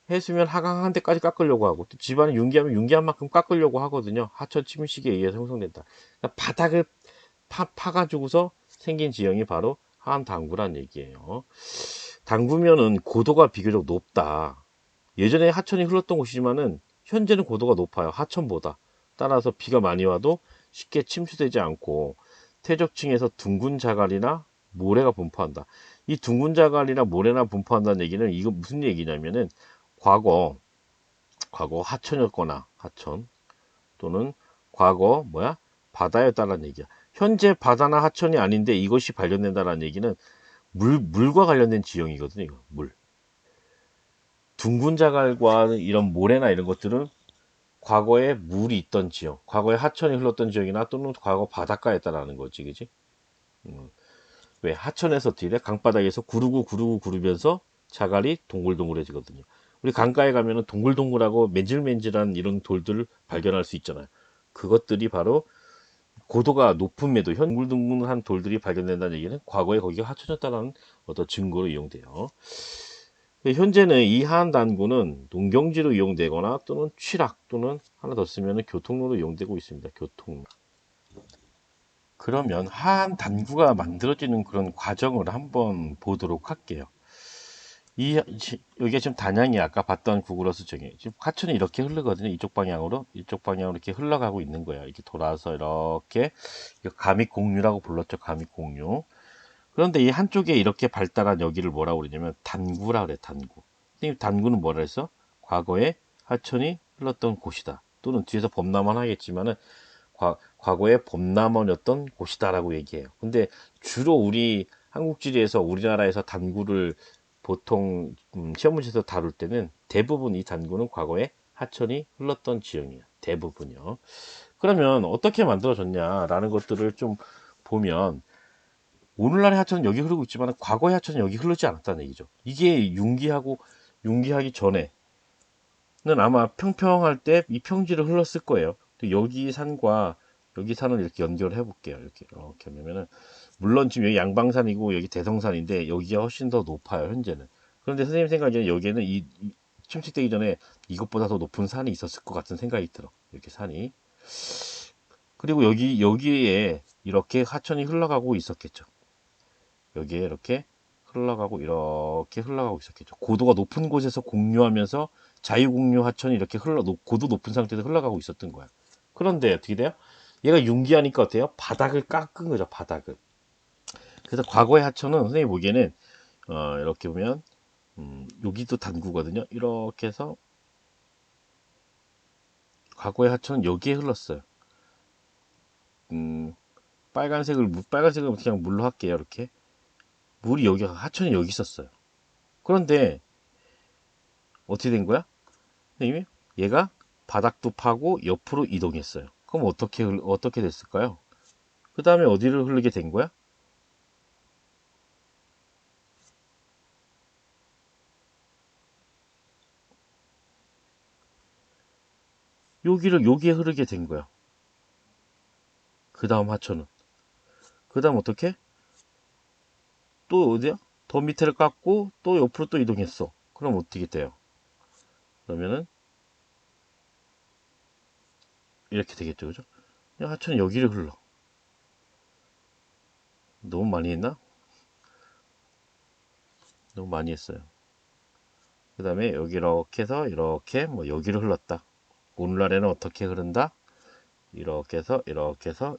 해수면 하강한 데까지 깎으려고 하고 또 집안이 융기하면 융기한 만큼 깎으려고 하거든요. 하천 침식에 의해서 형성된다. 그러니까 바닥을 파가지고서 생긴 지형이 바로 하한 당구란 얘기예요. 당구면은 고도가 비교적 높다. 예전에 하천이 흘렀던 곳이지만은 현재는 고도가 높아요. 하천보다. 따라서 비가 많이 와도 쉽게 침수되지 않고 퇴적층에서 둥근 자갈이나 모래가 분포한다. 이 둥근 자갈이나 모래나 분포한다는 얘기는 이거 무슨 얘기냐면은 과거 하천이었거나 하천 또는 과거 바다였다라는 얘기야. 현재 바다나 하천이 아닌데 이것이 발견된다라는 얘기는 물과 관련된 지형이거든요. 이거 물. 둥근 자갈과 이런 모래나 이런 것들은 과거에 물이 있던 지형, 과거에 하천이 흘렀던 지역이나 또는 과거 바닷가였다라는 거지, 그지? 음. 왜 하천에서 어떻게 돼? 강바닥에서 구르면서 자갈이 동글동글해지거든요. 우리 강가에 가면은 동글동글하고 맨질맨질한 이런 돌들을 발견할 수 있잖아요. 그것들이 바로 고도가 높은 매도 동글동글한 돌들이 발견된다는 얘기는 과거에 거기가 하천이었다는 어떤 증거로 이용돼요. 현재는 이 하한 단구는 농경지로 이용되거나 또는 취락 또는 하나 더 쓰면 교통로로 이용되고 있습니다. 교통로. 그러면 하한 단구가 만들어지는 그런 과정을 한번 보도록 할게요. 여기가 지금 단양이 아까 봤던 구글어스 중에 지금 하천이 이렇게 흐르거든요. 이쪽 방향으로 이렇게 흘러가고 있는 거예요. 이렇게 돌아서 이렇게 가믹공유라고 불렀죠. 가믹공유. 그런데 이 한쪽에 이렇게 발달한 여기를 뭐라고 그러냐면 단구라 그래. 단구. 선생님 단구는 뭐라 했어? 과거에 하천이 흘렀던 곳이다. 또는 뒤에서 범람원 하겠지만은 과거에 범람원이었던 곳이다라고 얘기해요. 근데 주로 우리 한국지리에서 우리나라에서 단구를 보통 시험 문제에서 다룰 때는 대부분 이 단구는 과거에 하천이 흘렀던 지형이에요. 대부분이요. 그러면 어떻게 만들어졌냐라는 것들을 좀 보면 오늘날의 하천은 여기 흐르고 있지만 과거의 하천은 여기 흐르지 않았다는 얘기죠. 이게 융기하기 전에는 아마 평평할 때 이 평지를 흘렀을 거예요. 여기 산과 여기 산을 이렇게 연결을 해볼게요. 이렇게 하면은 물론 지금 여기 양방산이고 여기 대성산인데 여기가 훨씬 더 높아요. 현재는. 그런데 선생님 생각에는 여기에는 이 침식되기 전에 이것보다 더 높은 산이 있었을 것 같은 생각이 들어. 이렇게 산이. 그리고 여기에 이렇게 하천이 흘러가고 있었겠죠. 여기에 이렇게 흘러가고 있었겠죠. 고도가 높은 곳에서 공유하면서 자유공유 하천이 이렇게 고도 높은 상태에서 흘러가고 있었던 거야. 그런데 어떻게 돼요? 얘가 융기하니까 어때요? 바닥을 깎은 거죠, 바닥을. 그래서 과거의 하천은 선생님 보기에는 이렇게 보면 여기도 단구거든요. 이렇게 해서 과거의 하천은 여기에 흘렀어요. 빨간색을 그냥 물로 할게요. 이렇게 물이 여기 하천이 여기 있었어요. 그런데 어떻게 된 거야? 선생님이 얘가 바닥도 파고 옆으로 이동했어요. 그럼 어떻게 됐을까요? 그 다음에 어디를 흐르게 된 거야? 여기에 흐르게 된 거야. 그 다음 하천은. 그 다음 어떻게? 또 어디야? 더 밑에를 깎고 또 옆으로 또 이동했어. 그럼 어떻게 돼요? 그러면은 이렇게 되겠죠, 그죠? 하천이 여기를 흘러. 너무 많이 했나? 너무 많이 했어요. 그 다음에 여기 이렇게 해서 이렇게 뭐 여기를 흘렀다. 오늘날에는 어떻게 흐른다? 이렇게 해서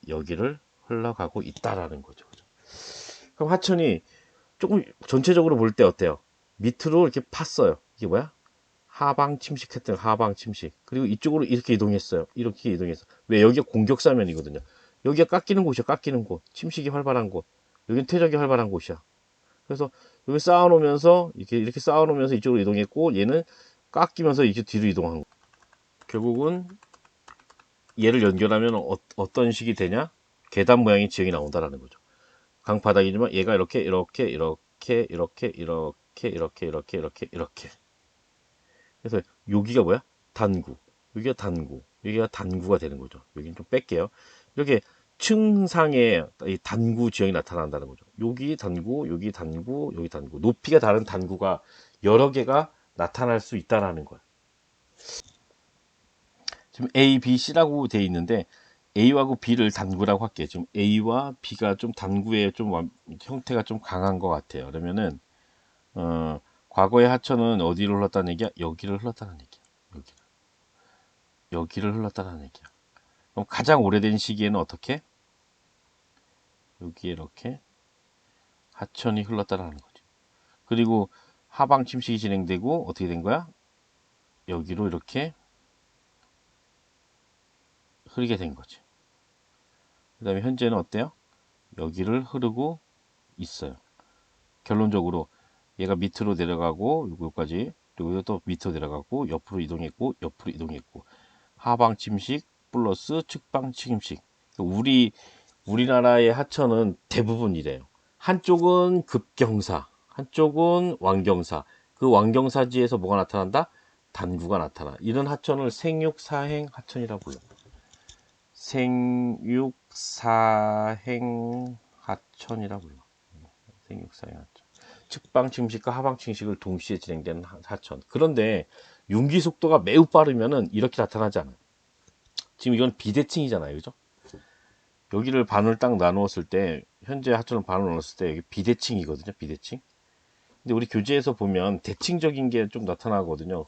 여기를 흘러가고 있다라는 거죠. 그죠? 그럼 하천이 조금 전체적으로 볼 때 어때요? 밑으로 이렇게 팠어요. 이게 뭐야? 하방 침식했던 하방 침식. 그리고 이쪽으로 이렇게 이동했어요. 이렇게 이동했어. 왜? 여기가 공격사면이거든요. 여기가 깎이는 곳이야. 깎이는 곳. 침식이 활발한 곳. 여기는 퇴적이 활발한 곳이야. 그래서 여기 쌓아놓으면서 이렇게 쌓아놓으면서 이쪽으로 이동했고, 얘는 깎이면서 이렇게 뒤로 이동한 거. 결국은 얘를 연결하면 어떤 식이 되냐? 계단 모양의 지형이 나온다라는 거죠. 강바닥이지만 얘가 이렇게. 그래서 여기가 뭐야? 단구. 여기가 단구. 여기가 단구가 되는 거죠. 여기는 좀 뺄게요. 이렇게 층상에 이 단구 지형이 나타난다는 거죠. 여기 단구, 여기 단구, 여기 단구. 높이가 다른 단구가 여러 개가 나타날 수 있다라는 거야. 지금 A, B, C라고 되어 있는데 A하고 B를 단구라고 할게요. 지금 A와 B가 좀 단구의 좀 형태가 좀 강한 것 같아요. 그러면은 과거의 하천은 어디로 흘렀다는 얘기야? 여기를 흘렀다는 얘기야. 여기를 흘렀다는 얘기야. 그럼 가장 오래된 시기에는 어떻게? 여기에 이렇게 하천이 흘렀다라는 거죠. 그리고 하방 침식이 진행되고 어떻게 된 거야? 여기로 이렇게 흐르게 된 거지. 그 다음에 현재는 어때요? 여기를 흐르고 있어요. 결론적으로 얘가 밑으로 내려가고 여기까지, 그리고 또 밑으로 내려가고 옆으로 이동했고 옆으로 이동했고, 하방 침식 플러스 측방 침식. 우리나라의 하천은 대부분 이래요. 한쪽은 급경사, 한쪽은 완경사. 그 완경사지에서 뭐가 나타난다? 단구가 나타나. 이런 하천을 생육사행 하천이라고 불러요. 생육사행 하천이라고 불러. 생육사행 하천. 측방 침식과 하방 침식을 동시에 진행되는 하천. 그런데 융기 속도가 매우 빠르면은 이렇게 나타나지 않아요. 지금 이건 비대칭이잖아요, 그죠? 여기를 반을 딱 나누었을 때, 현재 하천을 반을 나눴을 때 여기 비대칭이거든요, 비대칭. 근데 우리 교재에서 보면 대칭적인 게 좀 나타나거든요.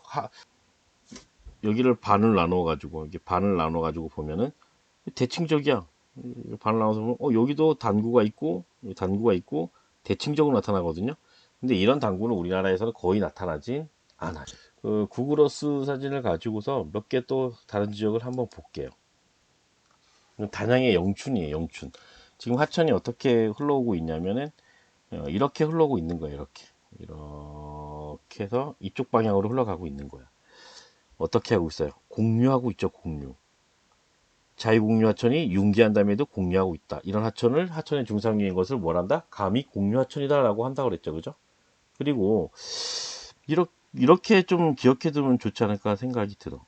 여기를 반을 나누어 가지고, 이렇게 반을 나누어 가지고 보면은 대칭적이야. 반을 나눠서 보면 여기도 단구가 있고 단구가 있고 대칭적으로 나타나거든요. 근데 이런 단구는 우리나라에서는 거의 나타나진 않아요. 그 구글어스 사진을 가지고서 몇 개 또 다른 지역을 한번 볼게요. 단양의 영춘이에요, 영춘. 지금 하천이 어떻게 흘러오고 있냐면은 이렇게 흘러오고 있는 거예요. 이렇게 해서 이쪽 방향으로 흘러가고 있는 거야. 어떻게 하고 있어요? 공유하고 있죠, 공유. 자유공유 하천이 융기한 다음에도 공유하고 있다. 이런 하천의 중상류인 것을 뭘 한다? 감히 공유 하천이다라고 한다고 그랬죠, 그죠? 그리고 이렇게 좀 기억해 두면 좋지 않을까 생각이 들어.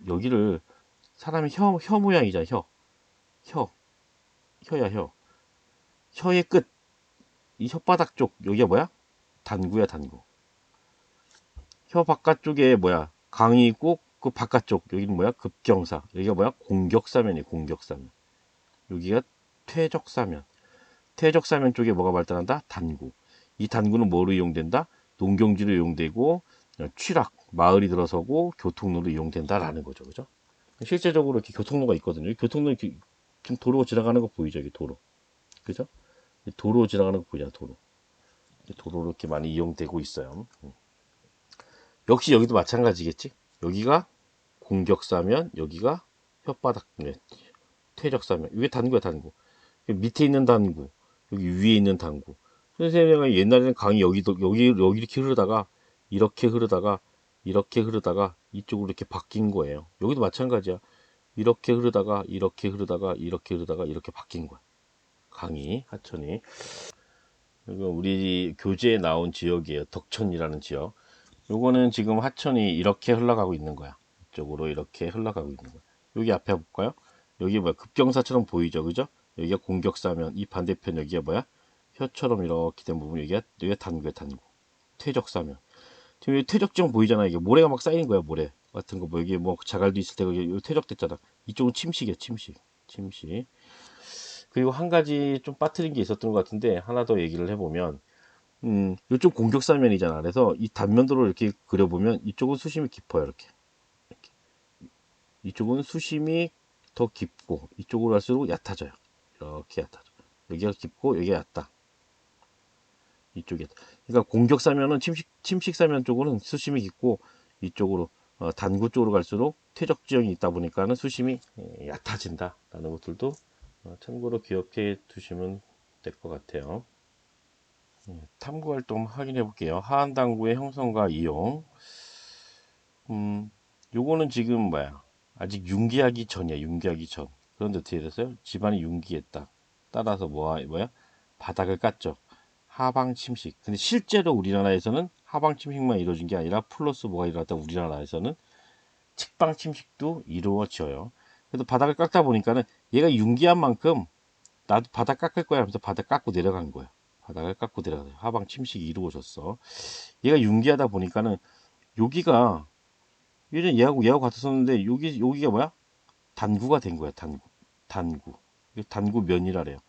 여기를 사람이 혀 모양이잖아, 혀, 혀야, 혀. 혀의 끝, 이 혓바닥 쪽, 여기가 뭐야? 단구야, 단구. 혀 바깥쪽에 뭐야? 강이 있고, 그 바깥쪽, 여기는 뭐야? 급경사. 여기가 뭐야? 공격사면이에요, 공격사면. 여기가 퇴적사면. 퇴적사면 쪽에 뭐가 발달한다? 단구. 이 단구는 뭐로 이용된다? 농경지로 이용되고, 취락, 마을이 들어서고, 교통로로 이용된다라는 거죠, 그죠? 실제적으로 이렇게 교통로가 있거든요. 교통로 이렇게 지금 도로 지나가는 거 보이죠? 이게 도로. 그죠? 도로 지나가는 거 보이잖아, 도로. 도로로 이렇게 많이 이용되고 있어요. 역시 여기도 마찬가지겠지? 여기가 공격사면, 여기가 혓바닥, 퇴적사면. 이게 단구야, 단구. 밑에 있는 단구, 여기 위에 있는 단구. 선생님이 옛날에는 강이 여기 이렇게 흐르다가, 이렇게 흐르다가, 이쪽으로 이렇게 바뀐 거예요. 여기도 마찬가지야. 이렇게 흐르다가, 이렇게 바뀐 거야. 강이, 하천이. 이거 우리 교재에 나온 지역이에요. 덕천이라는 지역. 요거는 지금 하천이 이렇게 흘러가고 있는 거야. 이쪽으로 이렇게 흘러가고 있는 거야. 여기 앞에 볼까요? 여기 뭐야? 급경사처럼 보이죠, 그죠? 여기가 공격사면, 이 반대편 여기가 뭐야? 혀처럼 이렇게 된 부분, 여기가 단구야, 단구. 퇴적사면. 지금 여기 퇴적지형 보이잖아. 이게 모래가 막 쌓이는 거야, 모래 같은 거. 뭐 여기 뭐 자갈도 있을 테고, 여기 퇴적됐잖아. 이쪽은 침식이야, 침식. 그리고 한 가지 좀 빠뜨린 게 있었던 것 같은데, 하나 더 얘기를 해보면, 이쪽 공격사면이잖아. 그래서 이 단면도로 이렇게 그려보면 이쪽은 수심이 깊어요. 이렇게. 이쪽은 수심이 더 깊고 이쪽으로 갈수록 얕아져요. 이렇게 얕아져. 여기가 깊고 여기가 얕다. 이쪽에. 그러니까 공격사면은 침식사면 쪽으로는 수심이 깊고 이쪽으로 단구 쪽으로 갈수록 퇴적 지형이 있다 보니까는 수심이 얕아진다 라는 것들도 참고로 기억해 두시면 될 것 같아요. 탐구 활동 확인해 볼게요. 하한 당구의 형성과 이용. 요거는 지금 뭐야? 아직 융기하기 전이야. 융기하기 전. 그런데 어떻게 됐어요? 집안이 융기했다. 따라서 뭐야? 바닥을 깠죠. 하방 침식. 근데 실제로 우리나라에서는 하방 침식만 이루어진 게 아니라 플러스 뭐가 일어났다. 우리나라에서는 측방 침식도 이루어져요. 그래서 바닥을 깎다 보니까는 얘가 융기한 만큼 나도 바닥 깎을 거야 하면서 바닥 깎고 내려간 거야. 바닥을 깎고 내려가서 하방 침식이 이루어졌어. 얘가 융기하다 보니까는 여기가 예전에 얘하고 같았었는데 여기가 뭐야? 단구가 된 거야. 단구. 단구 면이라래요.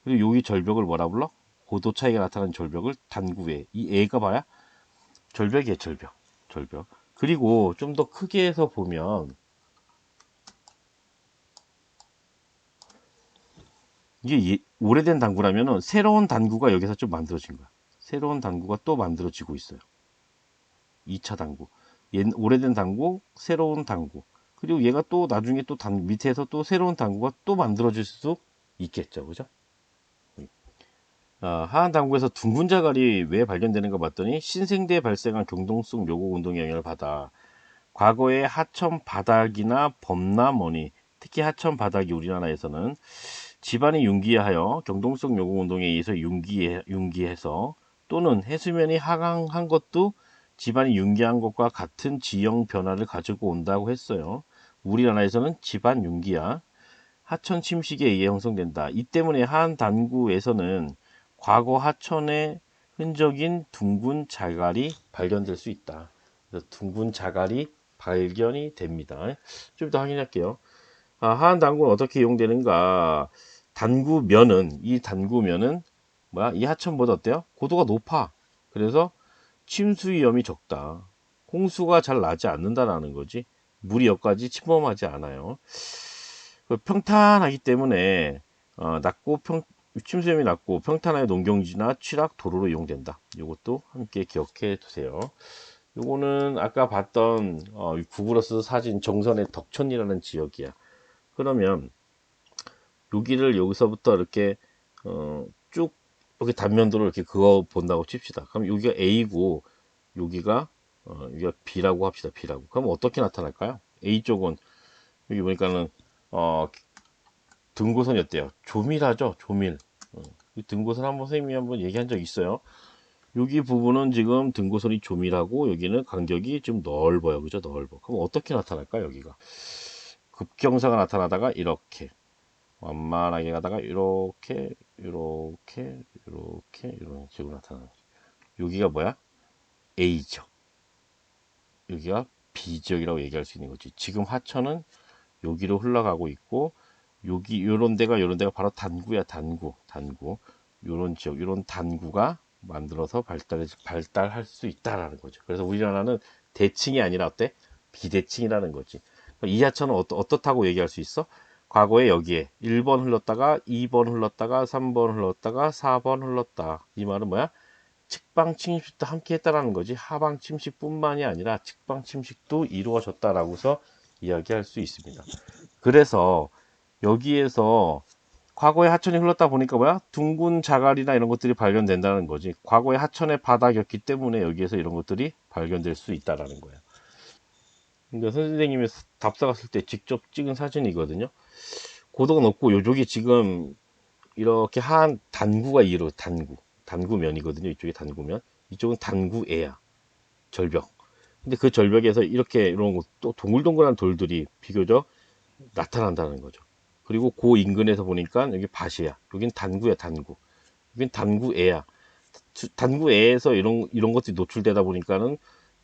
그리고 여기 절벽을 뭐라 불러? 고도 차이가 나타나는 절벽을 단구에. 이 애가 봐야 절벽이에요. 절벽. 그리고 좀 더 크게 해서 보면 이게 오래된 단구라면은 새로운 단구가 여기서 좀 만들어진 거야. 새로운 단구가 또 만들어지고 있어요. 2차 단구. 오래된 단구, 새로운 단구. 그리고 얘가 또 나중에 또 밑에서 또 새로운 단구가 또 만들어질 수 있겠죠. 그죠? 하한 단구에서 둥근 자갈이 왜 발견되는가 봤더니 신생대에 발생한 경동성 요곡 운동의 영향을 받아 과거의 하천 바닥이나 범람원이 특히 하천 바닥이 우리나라에서는 집안이 융기하여 경동성 요곡 운동에 의해서 융기해서 또는 해수면이 하강한 것도 집안이 융기한 것과 같은 지형 변화를 가지고 온다고 했어요. 우리나라에서는 집안 융기야 하천 침식에 의해 형성된다. 이 때문에 하한 단구에서는 과거 하천의 흔적인 둥근 자갈이 발견될 수 있다. 그래서 둥근 자갈이 발견이 됩니다. 좀 더 확인할게요. 하한 단구는 어떻게 이용되는가? 이 단구면은 뭐야? 이 하천보다 어때요? 고도가 높아. 그래서 침수 위험이 적다. 홍수가 잘 나지 않는다라는 거지. 물이 여기까지 침범하지 않아요. 평탄하기 때문에 침수 위험이 낮고 평탄하게 농경지나 취락 도로로 이용된다. 이것도 함께 기억해 두세요. 요거는 아까 봤던 구글어스 사진 정선의 덕천이라는 지역이야. 그러면 여기를 여기서부터 이렇게 쭉 이렇게 단면도로 이렇게 그어 본다고 칩시다. 그럼 여기가 A고 여기가 B라고 합시다. B라고. 그럼 어떻게 나타날까요? A 쪽은 여기 보니까는 등고선이 어때요? 조밀하죠? 조밀. 이 등고선 한번 선생님이 한번 얘기한 적 있어요. 여기 부분은 지금 등고선이 조밀하고 여기는 간격이 좀 넓어요. 그죠? 넓어. 그럼 어떻게 나타날까? 여기가 급경사가 나타나다가 이렇게 완만하게 가다가 이렇게 이런 식으로 나타나는 거죠. 여기가 뭐야? A지역. 여기가 B지역이라고 얘기할 수 있는 거지. 지금 하천은 여기로 흘러가고 있고 여기 요런 데가 바로 단구야. 단구 요런 지역 요런 단구가 만들어서 발달할 수 있다라는 거죠. 그래서 우리나라는 대칭이 아니라 어때? 비대칭이라는 거지. 이 하천은 어떻다고 얘기할 수 있어? 과거에 여기에 1번 흘렀다가 2번 흘렀다가 3번 흘렀다가 4번 흘렀다. 이 말은 뭐야? 측방 침식도 함께 했다라는 거지. 하방 침식뿐만이 아니라 측방 침식도 이루어졌다라고서 이야기할 수 있습니다. 그래서 여기에서 과거에 하천이 흘렀다 보니까 뭐야? 둥근 자갈이나 이런 것들이 발견된다는 거지. 과거에 하천의 바닥이었기 때문에 여기에서 이런 것들이 발견될 수 있다라는 거야. 근데 선생님이 답사 갔을 때 직접 찍은 사진이거든요. 고도가 높고 요쪽이 지금 이렇게 한 단구면이거든요. 이쪽이 단구면, 이쪽은 단구애야. 절벽. 근데 그 절벽에서 이렇게 이런 또 동글동글한 돌들이 비교적 나타난다는 거죠. 그리고 그 인근에서 보니까 여기 밭이야. 여긴 단구야. 여긴 단구애야. 단구애에서 이런 것들이 노출되다 보니까는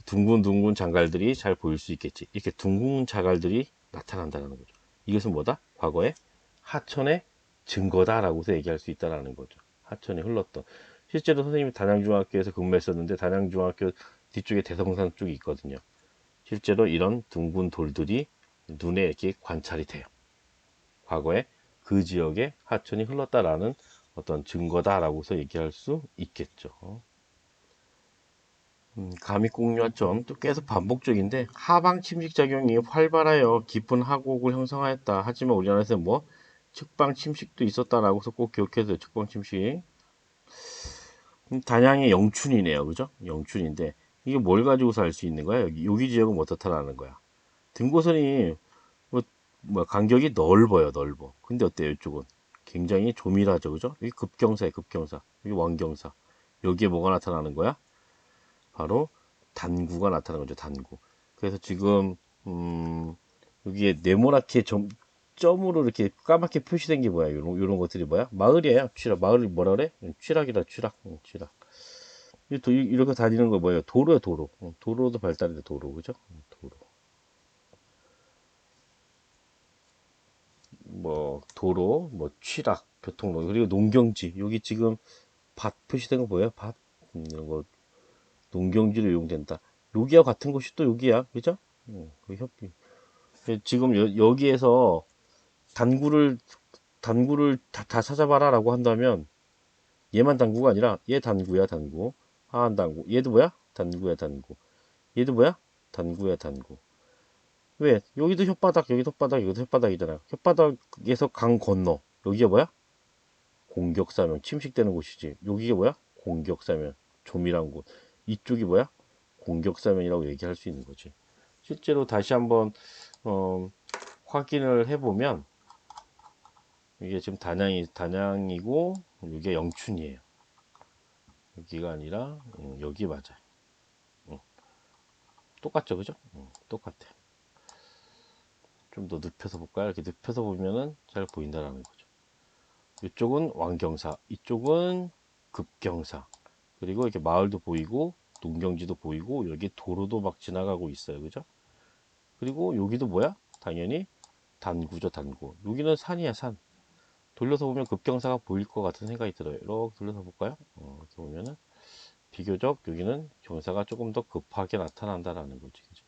둥근 자갈들이 잘 보일 수 있겠지. 이렇게 둥근 자갈들이 나타난다는 거죠. 이것은 뭐다? 과거에 하천의 증거다라고서 얘기할 수 있다라는 거죠. 하천이 흘렀던. 실제로 선생님이 단양중학교에서 근무했었는데 단양중학교 뒤쪽에 대성산 쪽이 있거든요. 실제로 이런 둥근 돌들이 눈에 이렇게 관찰이 돼요. 과거에 그 지역에 하천이 흘렀다라는 어떤 증거다라고서 얘기할 수 있겠죠. 가미공유화점 또 계속 반복적인데 하방 침식 작용이 활발하여 깊은 하곡을 형성하였다. 하지만 우리나라에서 뭐 측방 침식도 있었다라고 해서 꼭 기억해둬요. 측방 침식. 단양의 영춘이네요. 그죠? 영춘인데 이게 뭘 가지고서 알 수 있는 거야? 여기 지역은 어떻다라는 거야. 등고선이 뭐, 간격이 넓어요. 넓어. 근데 어때요? 이쪽은 굉장히 조밀하죠. 그죠? 여기 급경사에 급경사. 여기 원경사. 여기에 뭐가 나타나는 거야? 바로 단구가 나타나는 거죠. 단구. 그래서 지금 여기에 네모나게 점으로 이렇게 까맣게 표시된 게 뭐야? 요런 것들이 뭐야? 마을이에요. 취락. 마을이 뭐라 그래? 취락이다. 취락. 취락. 이렇게 다니는 거 뭐예요? 도로야. 도로. 도로도 발달이 돼. 도로. 그죠? 도로. 뭐 도로, 뭐 취락, 교통로, 그리고 농경지. 여기 지금 밭 표시된 거 보여요? 밭. 이런 거 농경지로 이용된다. 여기와 같은 곳이 또 여기야. 그죠? 그 협비. 지금 여기에서 단구를 다 찾아봐라 라고 한다면 얘만 단구가 아니라 얘 단구야 단구. 하한 단구. 얘도 뭐야? 단구야 단구. 얘도 뭐야? 단구야 단구. 왜? 여기도 혓바닥, 여기도 혓바닥, 여기도 혓바닥이잖아. 혓바닥에서 강 건너. 여기가 뭐야? 공격사면. 침식되는 곳이지. 여기가 뭐야? 공격사면. 조밀한 곳. 이쪽이 뭐야? 공격사면이라고 얘기할 수 있는 거지. 실제로 다시 한번 어, 확인을 해보면 이게 지금 단양이고 이게 영춘이에요. 여기가 아니라 여기 맞아요. 똑같죠, 그죠? 똑같아. 좀 더 눕혀서 볼까요? 이렇게 눕혀서 보면은 잘 보인다라는 거죠. 이쪽은 왕경사, 이쪽은 급경사. 그리고 이렇게 마을도 보이고 농경지도 보이고 여기 도로도 막 지나가고 있어요, 그죠? 그리고 여기도 뭐야? 당연히 단구죠, 단구. 여기는 산이야, 산. 돌려서 보면 급경사가 보일 것 같은 생각이 들어요. 이렇게 돌려서 볼까요? 이렇게 보면은 비교적 여기는 경사가 조금 더 급하게 나타난다라는 거지, 그죠?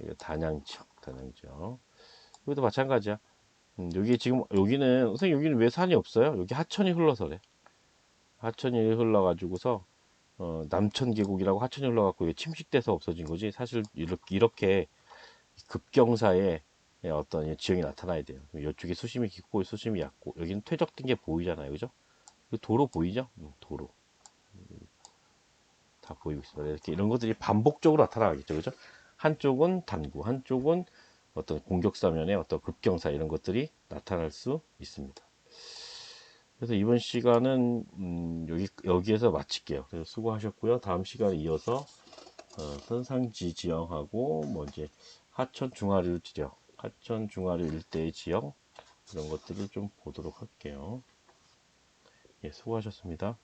이게 단양지역. 여기도 마찬가지야. 여기 지금 여기는 선생님 여기는 왜 산이 없어요? 여기 하천이 흘러서 그래. 하천이 흘러가지고서 남천 계곡이라고 하천이 흘러갖고 침식돼서 없어진 거지. 사실 이렇게 급경사에 어떤 지형이 나타나야 돼요. 이쪽이 수심이 깊고 수심이 얕고 여기는 퇴적된 게 보이잖아요, 그죠? 도로 보이죠? 도로 다 보이고 있습니다. 이렇게 이런 것들이 반복적으로 나타나겠죠, 그죠? 한쪽은 단구, 한쪽은 어떤 공격사면의 어떤 급경사 이런 것들이 나타날 수 있습니다. 그래서 이번 시간은 여기에서 마칠게요. 그래서 수고하셨고요. 다음 시간에 이어서 선상지 지형하고 뭐 이제 하천 중하류 지역, 하천 중하류 일대의 지형 이런 것들을 좀 보도록 할게요. 예, 수고하셨습니다.